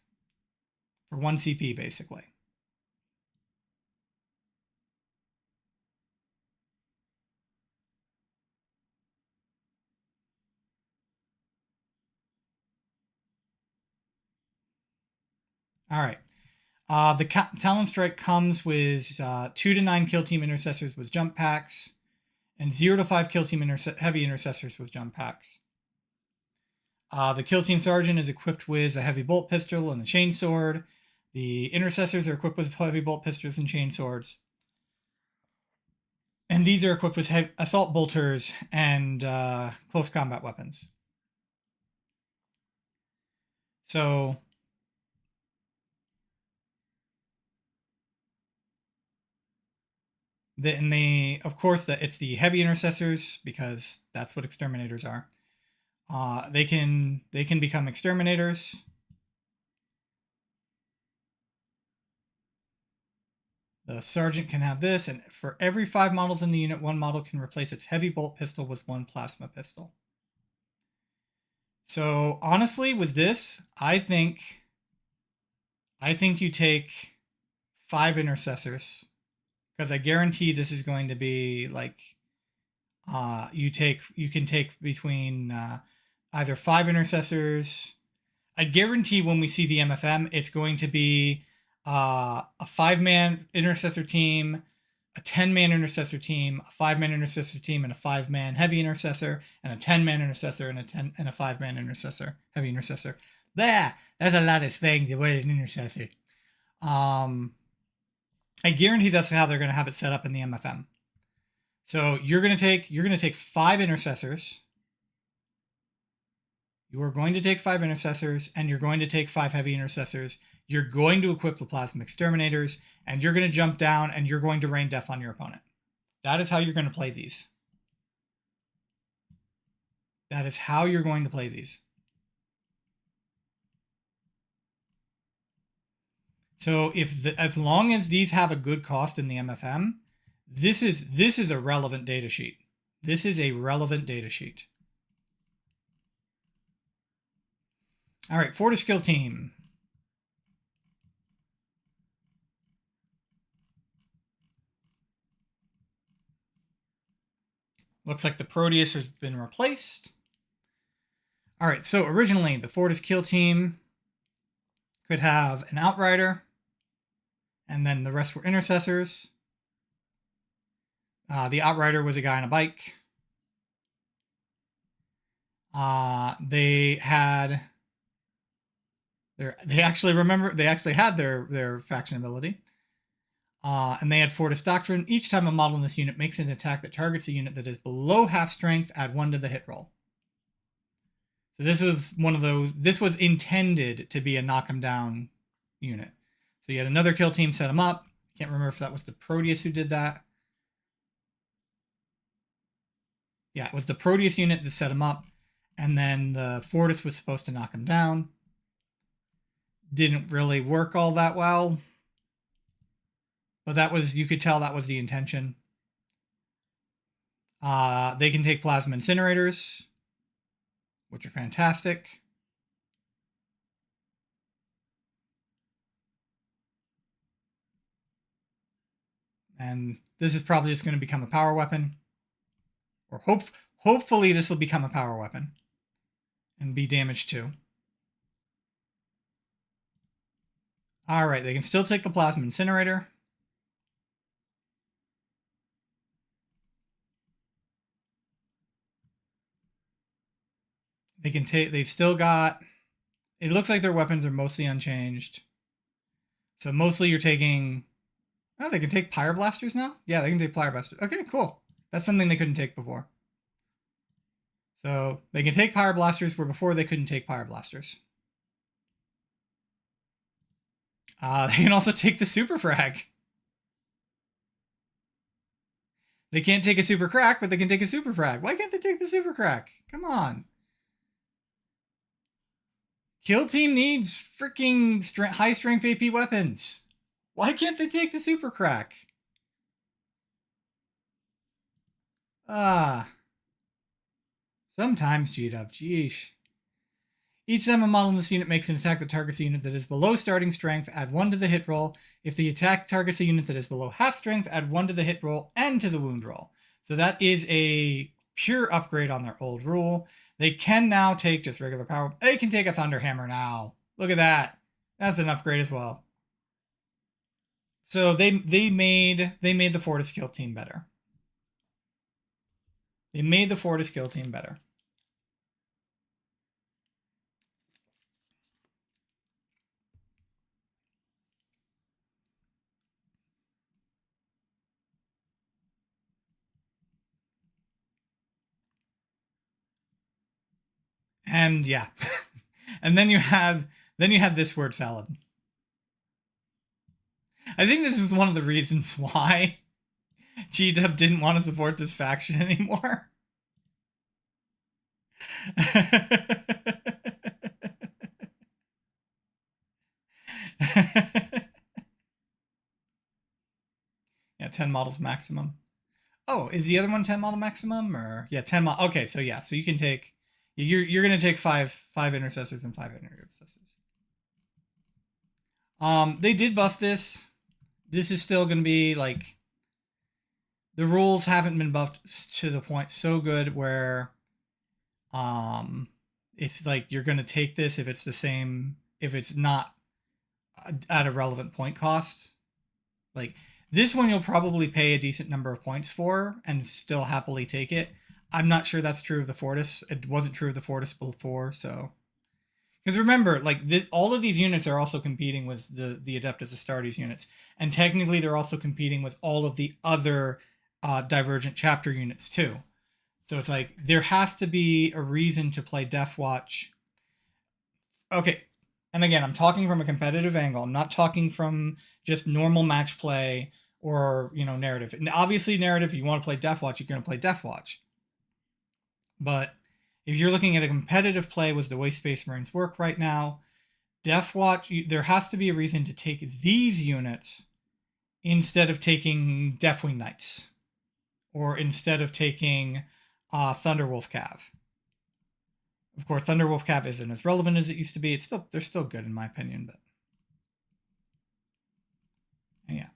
For 1 CP, basically. All right. The Talon Strike comes with 2 to 9 kill team intercessors with jump packs, and 0 to 5 kill team heavy intercessors with jump packs. The kill team sergeant is equipped with a heavy bolt pistol and a chainsword. The intercessors are equipped with heavy bolt pistols and chainswords. And these are equipped with assault bolters and close combat weapons. So of course, it's the heavy intercessors, because that's what exterminators are. They can become exterminators. The sergeant can have this, and for every 5 models in the unit, 1 model can replace its heavy bolt pistol with 1 plasma pistol. So honestly, with this, I think you take 5 intercessors, because I guarantee this is going to be like you can take between either 5 intercessors. I guarantee when we see the MFM, it's going to be a 5-man intercessor team, a 10-man intercessor team, a 5-man intercessor team, and a 5-man heavy intercessor, and a 10-man intercessor and a 5-man intercessor, heavy intercessor. That's a lot of things to wait an intercessor. I guarantee that's how they're going to have it set up in the MFM. So you're going to take 5 intercessors. You are going to take 5 intercessors, and you're going to take 5 heavy intercessors. You're going to equip the plasma exterminators, and you're going to jump down, and you're going to rain death on your opponent. That is how you're going to play these. That is how you're going to play these. So as long as these have a good cost in the MFM, this is a relevant data sheet. This is a relevant data sheet. All right, Fortis skill team. Looks like the Proteus has been replaced. All right, so originally the Fortis kill team could have an Outrider, and then the rest were intercessors. The Outrider was a guy on a bike. They had They actually had their faction ability. And they had Fortis Doctrine. Each time a model in this unit makes an attack that targets a unit that is below half strength, add 1 to the hit roll. So this was one of those. This was intended to be a knock 'em down unit. So you had another kill team set him up. Can't remember if that was the Proteus who did that. Yeah, it was the Proteus unit that set him up, and then the Fortis was supposed to knock him down. Didn't really work all that well, but that was, you could tell that was the intention. They can take plasma incinerators, which are fantastic. And this is probably just going to become a power weapon. Or hopefully this will become a power weapon and be damage 2. All right, they can still take the plasma incinerator. They can take. They've still got. It looks like their weapons are mostly unchanged. So mostly you're taking. Oh, they can take pyroblasters now. Yeah, they can take pyroblasters. Okay, cool. That's something they couldn't take before. So they can take pyroblasters where before they couldn't take pyroblasters. They can also take the super frag. They can't take a super crack, but they can take a super frag. Why can't they take the super crack? Come on. Kill team needs freaking high strength AP weapons. Why can't they take the super crack? Sometimes G-Dub. Jeesh. Each time a model in this unit makes an attack that targets a unit that is below starting strength, add 1 to the hit roll. If the attack targets a unit that is below half strength, add 1 to the hit roll and to the wound roll. So that is a pure upgrade on their old rule. They can now take just regular power. They can take a Thunderhammer now. Look at that. That's an upgrade as well. So they made the Fortis kill team better. They made the Fortis kill team better. And yeah. And then you have this word salad. I think this is one of the reasons why G-Dub didn't want to support this faction anymore. Yeah, 10 models maximum. Oh, is the other one 10 model maximum? Or yeah, 10 model. Okay, so yeah, so you can take, you're going to take five intercessors and 5 intercessors. They did buff this. This is still going to be like, the rules haven't been buffed to the point so good where it's like you're going to take this if it's the same, if it's not at a relevant point cost. Like this one you'll probably pay a decent number of points for and still happily take it. I'm not sure that's true of the Fortis. It wasn't true of the Fortis before, so because remember, like all of these units are also competing with the Adeptus Astartes units, and technically they're also competing with all of the other Divergent chapter units too. So it's like there has to be a reason to play Death Watch. Okay, and again, I'm talking from a competitive angle. I'm not talking from just normal match play or narrative. And obviously, narrative. If you want to play Death Watch, you're going to play Death Watch. But if you're looking at a competitive play, was the way Space Marines work right now, Death Watch, there has to be a reason to take these units instead of taking Deathwing Knights, or instead of taking Thunderwolf Cav. Of course, Thunderwolf Cav isn't as relevant as it used to be. They're still good in my opinion, but yeah.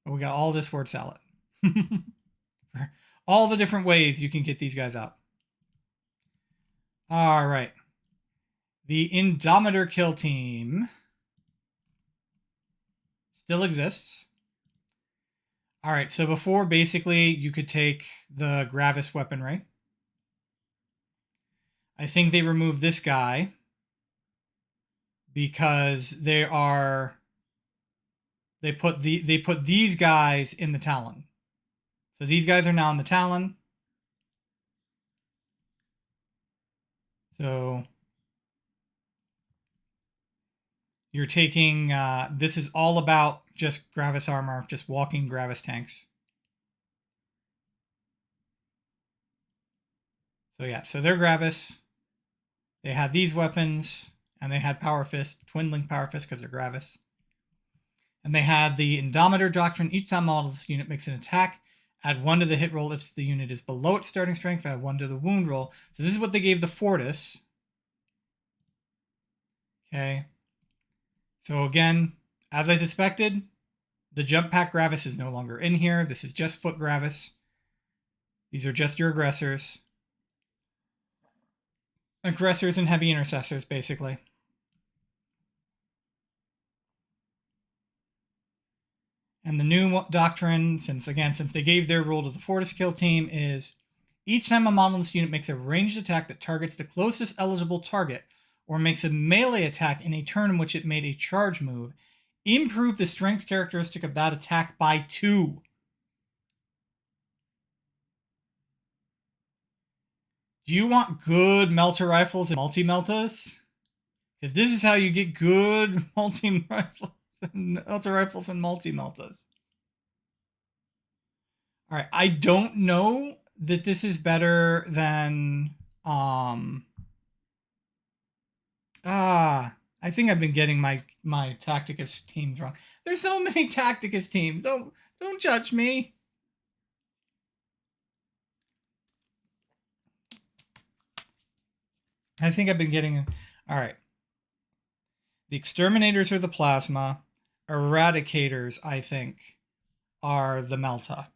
But we got all this word salad. All the different ways you can get these guys out. All right. The Indomitor kill team still exists. All right, so before, basically, you could take the Gravis weaponry. I think they removed this guy because they put these guys in the Talon. So these guys are now in the Talon. So you're taking, this is all about just Gravis armor, just walking Gravis tanks. So yeah, so they're Gravis. They had these weapons, and they had Power Fist, Twin Link Power Fist because they're Gravis. And they had the Indomitor Doctrine. Each time model this unit makes an attack, add 1 to the hit roll if the unit is below its starting strength, add 1 to the wound roll. So this is what they gave the Fortis. Okay. So again, as I suspected, the Jump Pack Gravis is no longer in here. This is just Foot Gravis. These are just your aggressors. Aggressors and heavy intercessors, basically. And the new doctrine, since they gave their rule to the Fortis kill team, is each time a model in this unit makes a ranged attack that targets the closest eligible target, or makes a melee attack in a turn in which it made a charge move, improve the strength characteristic of that attack by 2. Do you want good melter rifles and multi-meltas? Because this is how you get good multi-rifles and melter rifles and multi-meltas. All right, I don't know that this is better than I think I've been getting my Tacticus teams wrong. There's so many Tacticus teams. Don't judge me. I think I've been getting. All right. The Exterminators are the Plasma. Eradicators, I think, are the Melta.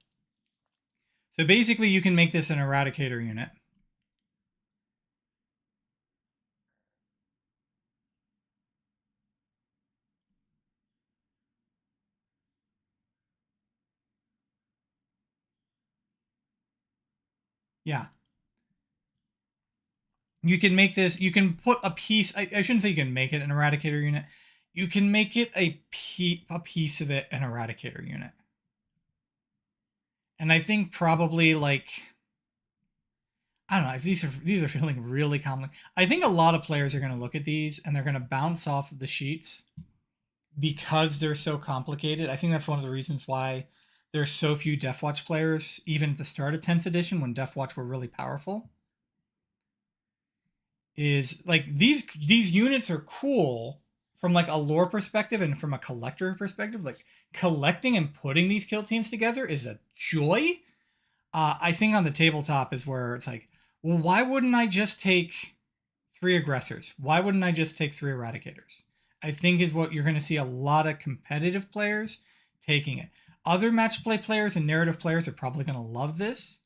So basically, you can make this an Eradicator unit. Yeah. You can make this, you can put a piece, I shouldn't say you can make it an Eradicator unit. You can make it a piece of it an Eradicator unit. And I think probably like, I don't know, if these are feeling really common. I think a lot of players are going to look at these and they're going to bounce off of the sheets because they're so complicated. I think that's one of the reasons why there's so few Deathwatch players, even at the start of 10th edition when Deathwatch were really powerful. Is like these units are cool from like a lore perspective and from a collector perspective. Like collecting and putting these kill teams together is a joy. I think on the tabletop is where it's like, well, why wouldn't I just take 3 aggressors? Why wouldn't I just take 3 eradicators? I think is what you're going to see a lot of competitive players taking it. Other match play players and narrative players are probably going to love this.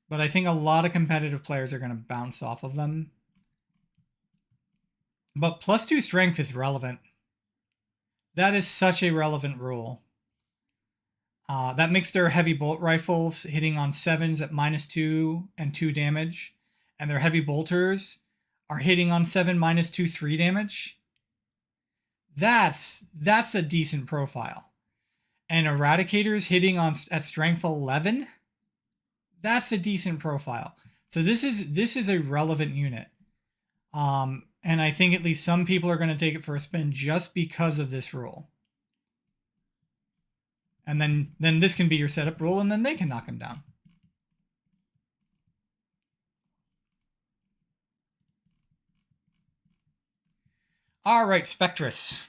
But I think a lot of competitive players are going to bounce off of them. But +2 strength is relevant. That is such a relevant rule. That makes their heavy bolt rifles hitting on 7s at -2 and 2 damage. And their heavy bolters are hitting on 7 -2, 3 damage. That's a decent profile. And Eradicators hitting on at strength 11, that's a decent profile. So this is a relevant unit. And I think at least some people are going to take it for a spin just because of this rule. And then this can be your setup rule, and then they can knock him down. All right, Spectrus.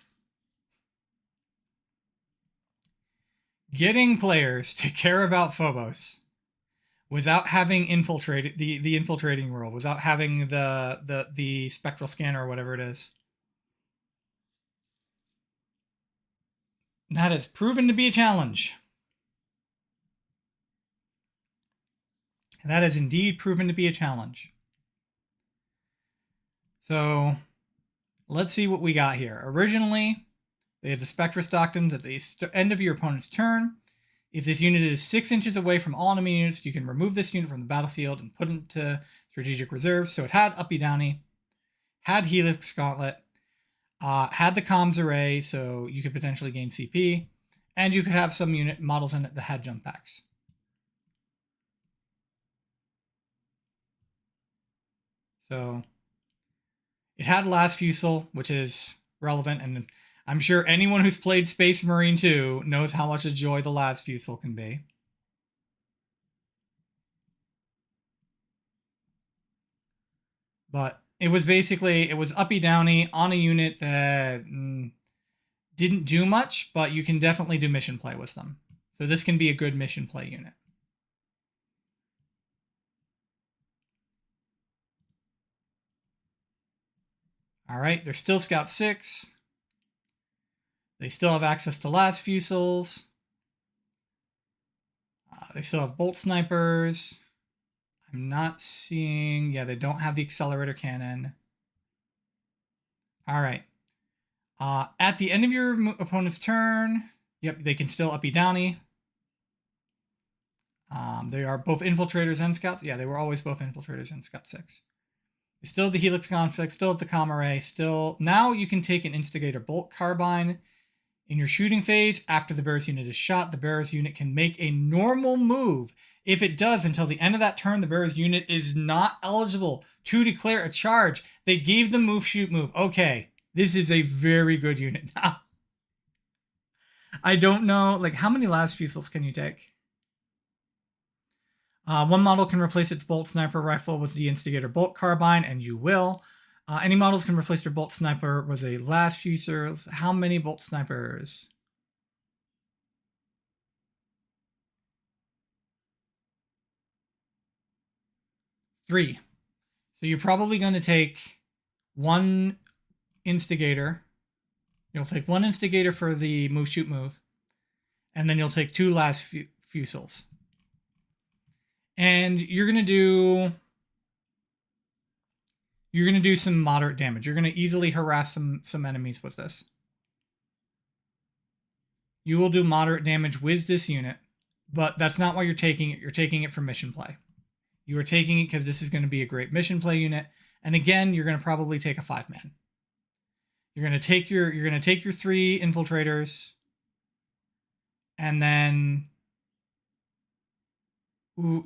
Getting players to care about Phobos without having infiltrated the infiltrating rule, without having the spectral scanner or whatever it is. That has proven to be a challenge. That has indeed proven to be a challenge. So let's see what we got here. Originally, they had the Spectrus Doctrines at the end of your opponent's turn. If this unit is 6 inches away from all enemy units, you can remove this unit from the battlefield and put it into strategic reserve. So it had Uppy Downy, had Helix Gauntlet. Had the comms array, so you could potentially gain CP, and you could have some unit models in it that had jump packs. So it had last fusel, which is relevant, and I'm sure anyone who's played Space Marine 2 knows how much a joy the last fusel can be. But it was basically, it was uppy downy on a unit that didn't do much, but you can definitely do mission play with them. So this can be a good mission play unit. All right, they're still Scout 6. They still have access to last fusils. They still have bolt snipers. I'm not seeing... Yeah, they don't have the accelerator cannon. All right. At the end of your opponent's turn, yep, they can still uppy downy. They are both infiltrators and scouts. Yeah, they were always both infiltrators and scout 6. They still have the helix conflict, still have the comm array, still... Now you can take an instigator bolt carbine. In your shooting phase, after the bearer's unit is shot, the bearer's unit can make a normal move. If it does, until the end of that turn, the bearer's unit is not eligible to declare a charge. They gave them move, shoot, move. Okay, this is a very good unit now. I don't know, like, how many last fusils can you take? One model can replace its bolt sniper rifle with the instigator bolt carbine, and you will. Any models can replace their bolt sniper with a last fusils. How many bolt snipers? 3. So you're probably going to take one instigator. You'll take one instigator for the move, shoot, move. And then you'll take 2 last fusils. And you're going to do some moderate damage. You're going to easily harass some enemies with this. You will do moderate damage with this unit, but that's not why you're taking it. You're taking it for mission play. You are taking it because this is going to be a great mission play unit. And again, you're going to probably take a 5-man. You're going to take your 3 infiltrators, and then looks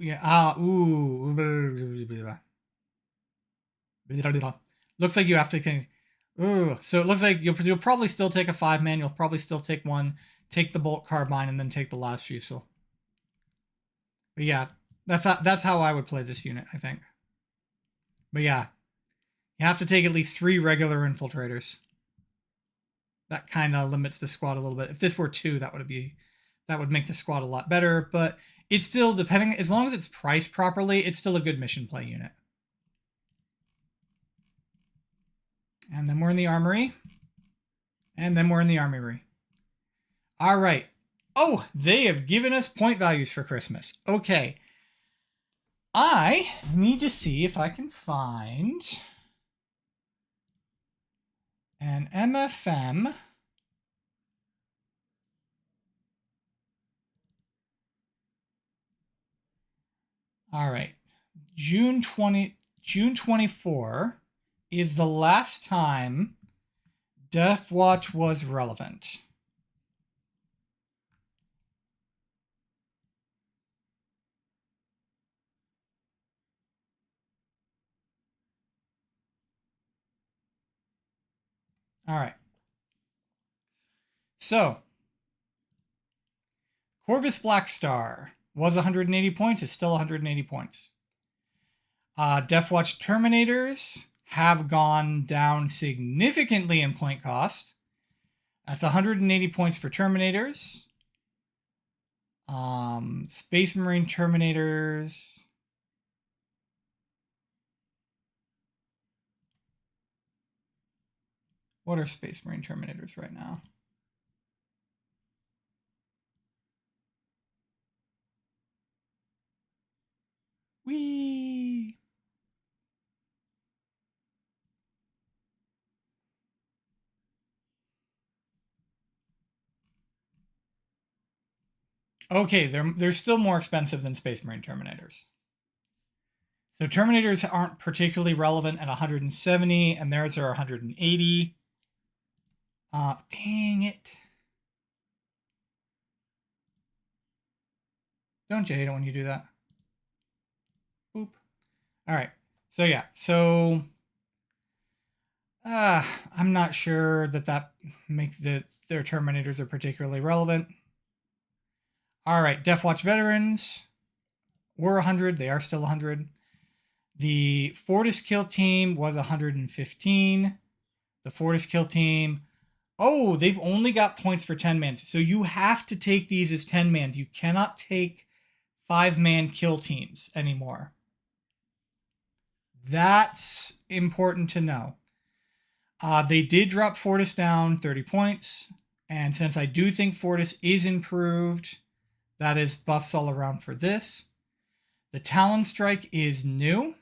like you have to. So it looks like you'll probably still take a 5-man. You'll probably still take one, take the bolt carbine, and then take the last fusel. But yeah, that's how I would play this unit, I think. But yeah, you have to take at least 3 regular infiltrators. That kind of limits the squad a little bit. If this were 2, that would make the squad a lot better. But it's still, depending, as long as it's priced properly, it's still a good mission play unit. And then we're in the armory. And then we're in the armory. All right. Oh, they have given us point values for Christmas. Okay. I need to see if I can find an MFM. All right. June 24 is the last time Death Watch was relevant. All right. So, Corvus Blackstar was 180 points. It's still 180 points. Death Watch Terminators have gone down significantly in point cost. That's 180 points for Terminators. Space Marine Terminators. What are Space Marine Terminators right now? Whee! Okay, they're still more expensive than Space Marine Terminators. So Terminators aren't particularly relevant at 170, and theirs are 180. Dang it. Don't you hate it when you do that? Boop. All right. So yeah. So I'm not sure that makes their Terminators are particularly relevant. All right. Deathwatch veterans were 100. They are still 100. The Fortis kill team was 115. The Fortis kill team. Oh, they've only got points for 10 mans. So you have to take these as 10 mans. You cannot take 5-man kill teams anymore. That's important to know. They did drop Fortis down 30 points. And since I do think Fortis is improved, that is buffs all around for this. The Talon Strike is new.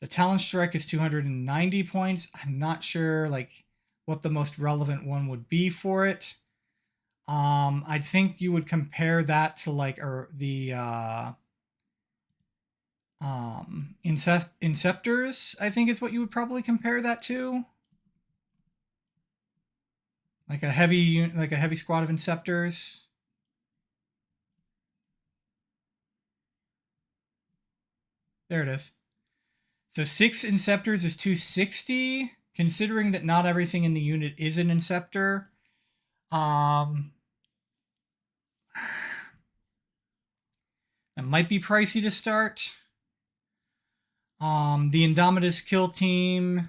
The Talon Strike is 290 points. I'm not sure what the most relevant one would be for it. I think you would compare that to the Inceptors, I think is what you would probably compare that to. Like a heavy squad of Inceptors. There it is. So 6 Inceptors is 260, considering that not everything in the unit is an Inceptor. That might be pricey to start. The Indomitus kill team,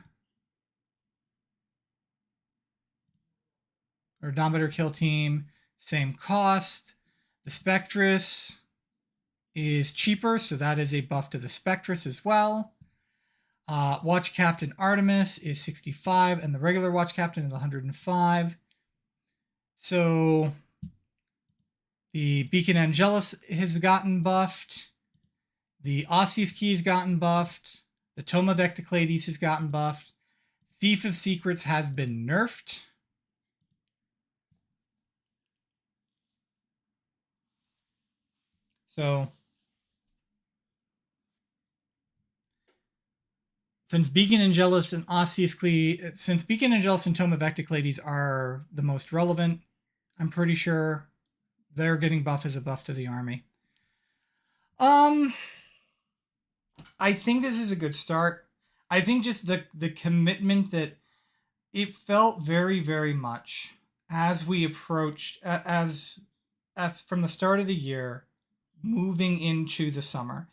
or Indomitor kill team, same cost. The Spectrus is cheaper, so that is a buff to the Spectrus as well. Watch Captain Artemis is 65, and the regular Watch Captain is 105. So the Beacon Angelus has gotten buffed. The Aussies Key has gotten buffed. The Toma Vecticlades has gotten buffed. Thief of Secrets has been nerfed. So since Beacon Angelus and Aussies Key, since Beacon Angelus and Toma Vecticlades are the most relevant, I'm pretty sure they're getting buff as a buff to the army. I think this is a good start. I think just the commitment that it felt very, very much as we approached, as from the start of the year, moving into the summer,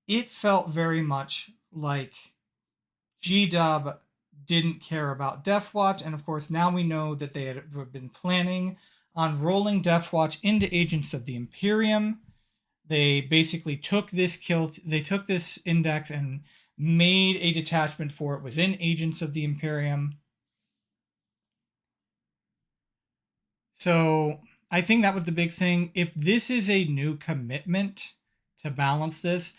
it felt very much like G-Dub didn't care about Deathwatch, and of course now we know that they had been planning on rolling Deathwatch into Agents of the Imperium. They basically took this index and made a detachment for it within Agents of the Imperium. So I think that was the big thing. If this is a new commitment to balance this,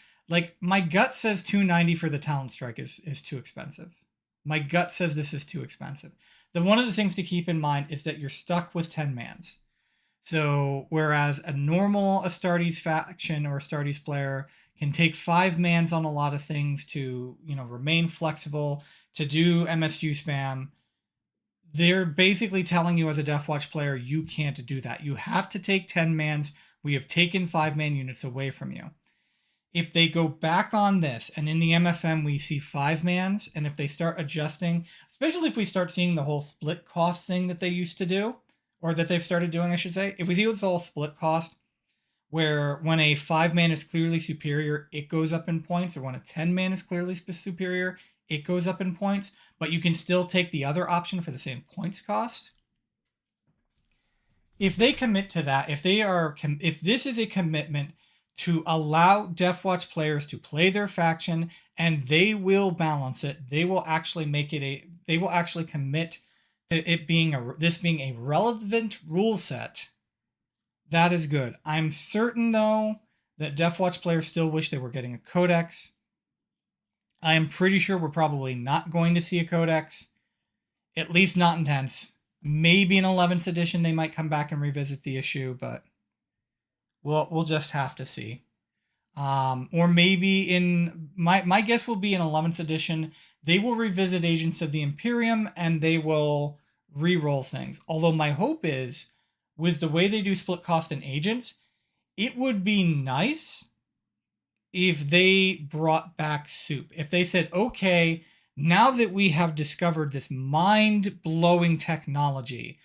my gut says 290 for the Talon Strike is too expensive. My gut says this is too expensive. One of the things to keep in mind is that you're stuck with 10 mans. So whereas a normal Astartes faction or Astartes player can take 5 mans on a lot of things to, remain flexible, to do MSU spam, they're basically telling you as a Deathwatch player, you can't do that. You have to take 10 mans. We have taken 5-man units away from you. If they go back on this, and in the MFM we see 5 mans, and if they start adjusting, especially if we start seeing the whole split cost thing that they used to do, or that they've started doing, I should say, if we see this whole split cost, where when a 5-man is clearly superior, it goes up in points, or when a 10-man is clearly superior, it goes up in points, but you can still take the other option for the same points cost. If they commit to that, if this is a commitment to allow Deathwatch players to play their faction, and they will balance it, they will actually commit to it being a relevant rule set. That is good. I'm certain though that Deathwatch players still wish they were getting a codex. I am pretty sure we're probably not going to see a codex, at least not intense. Maybe in 11th edition they might come back and revisit the issue, but we'll just have to see. Or maybe in my guess will be in 11th edition they will revisit Agents of the Imperium and they will re-roll things. Although my hope is, with the way they do split cost and agents, it would be nice if they brought back soup. If they said, okay, now that we have discovered this mind-blowing technology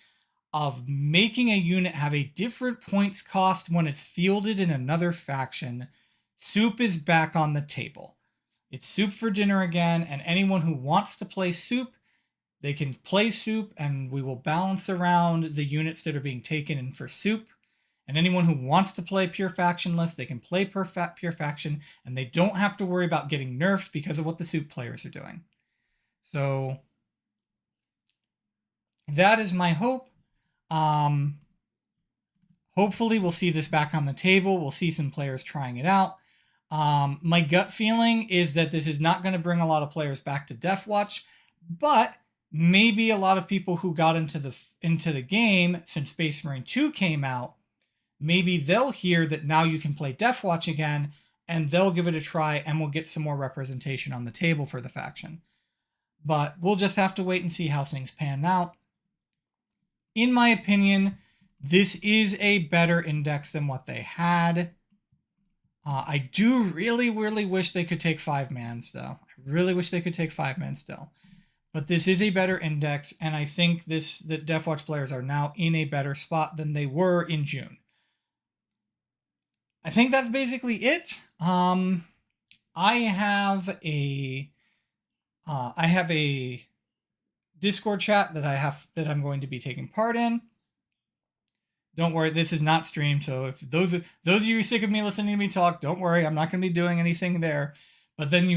of making a unit have a different points cost when it's fielded in another faction, soup is back on the table. It's soup for dinner again, and anyone who wants to play soup, they can play soup, and we will balance around the units that are being taken in for soup. And anyone who wants to play pure factionless, they can play pure faction, and they don't have to worry about getting nerfed because of what the soup players are doing. So that is my hope. Hopefully we'll see this back on the table. We'll see some players trying it out. My gut feeling is that this is not going to bring a lot of players back to Deathwatch, but maybe a lot of people who got into the game since Space Marine 2 came out, maybe they'll hear that now you can play Deathwatch again, and they'll give it a try, and we'll get some more representation on the table for the faction. But we'll just have to wait and see how things pan out. In my opinion, this is a better index than what they had. I do really, really wish they could take 5-man still. I really wish they could take 5-man still. But this is a better index, and I think the Deathwatch players are now in a better spot than they were in June. I think that's basically it. I have a Discord chat that I'm going to be taking part in. Don't worry, this is not streamed, so if those of you who are sick of me listening to me talk, don't worry, I'm not going to be doing anything there. But then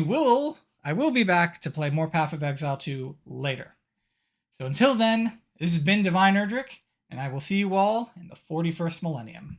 I will be back to play more Path of Exile 2 later. So until then, this has been Divine Erdrick, and I will see you all in the 41st millennium.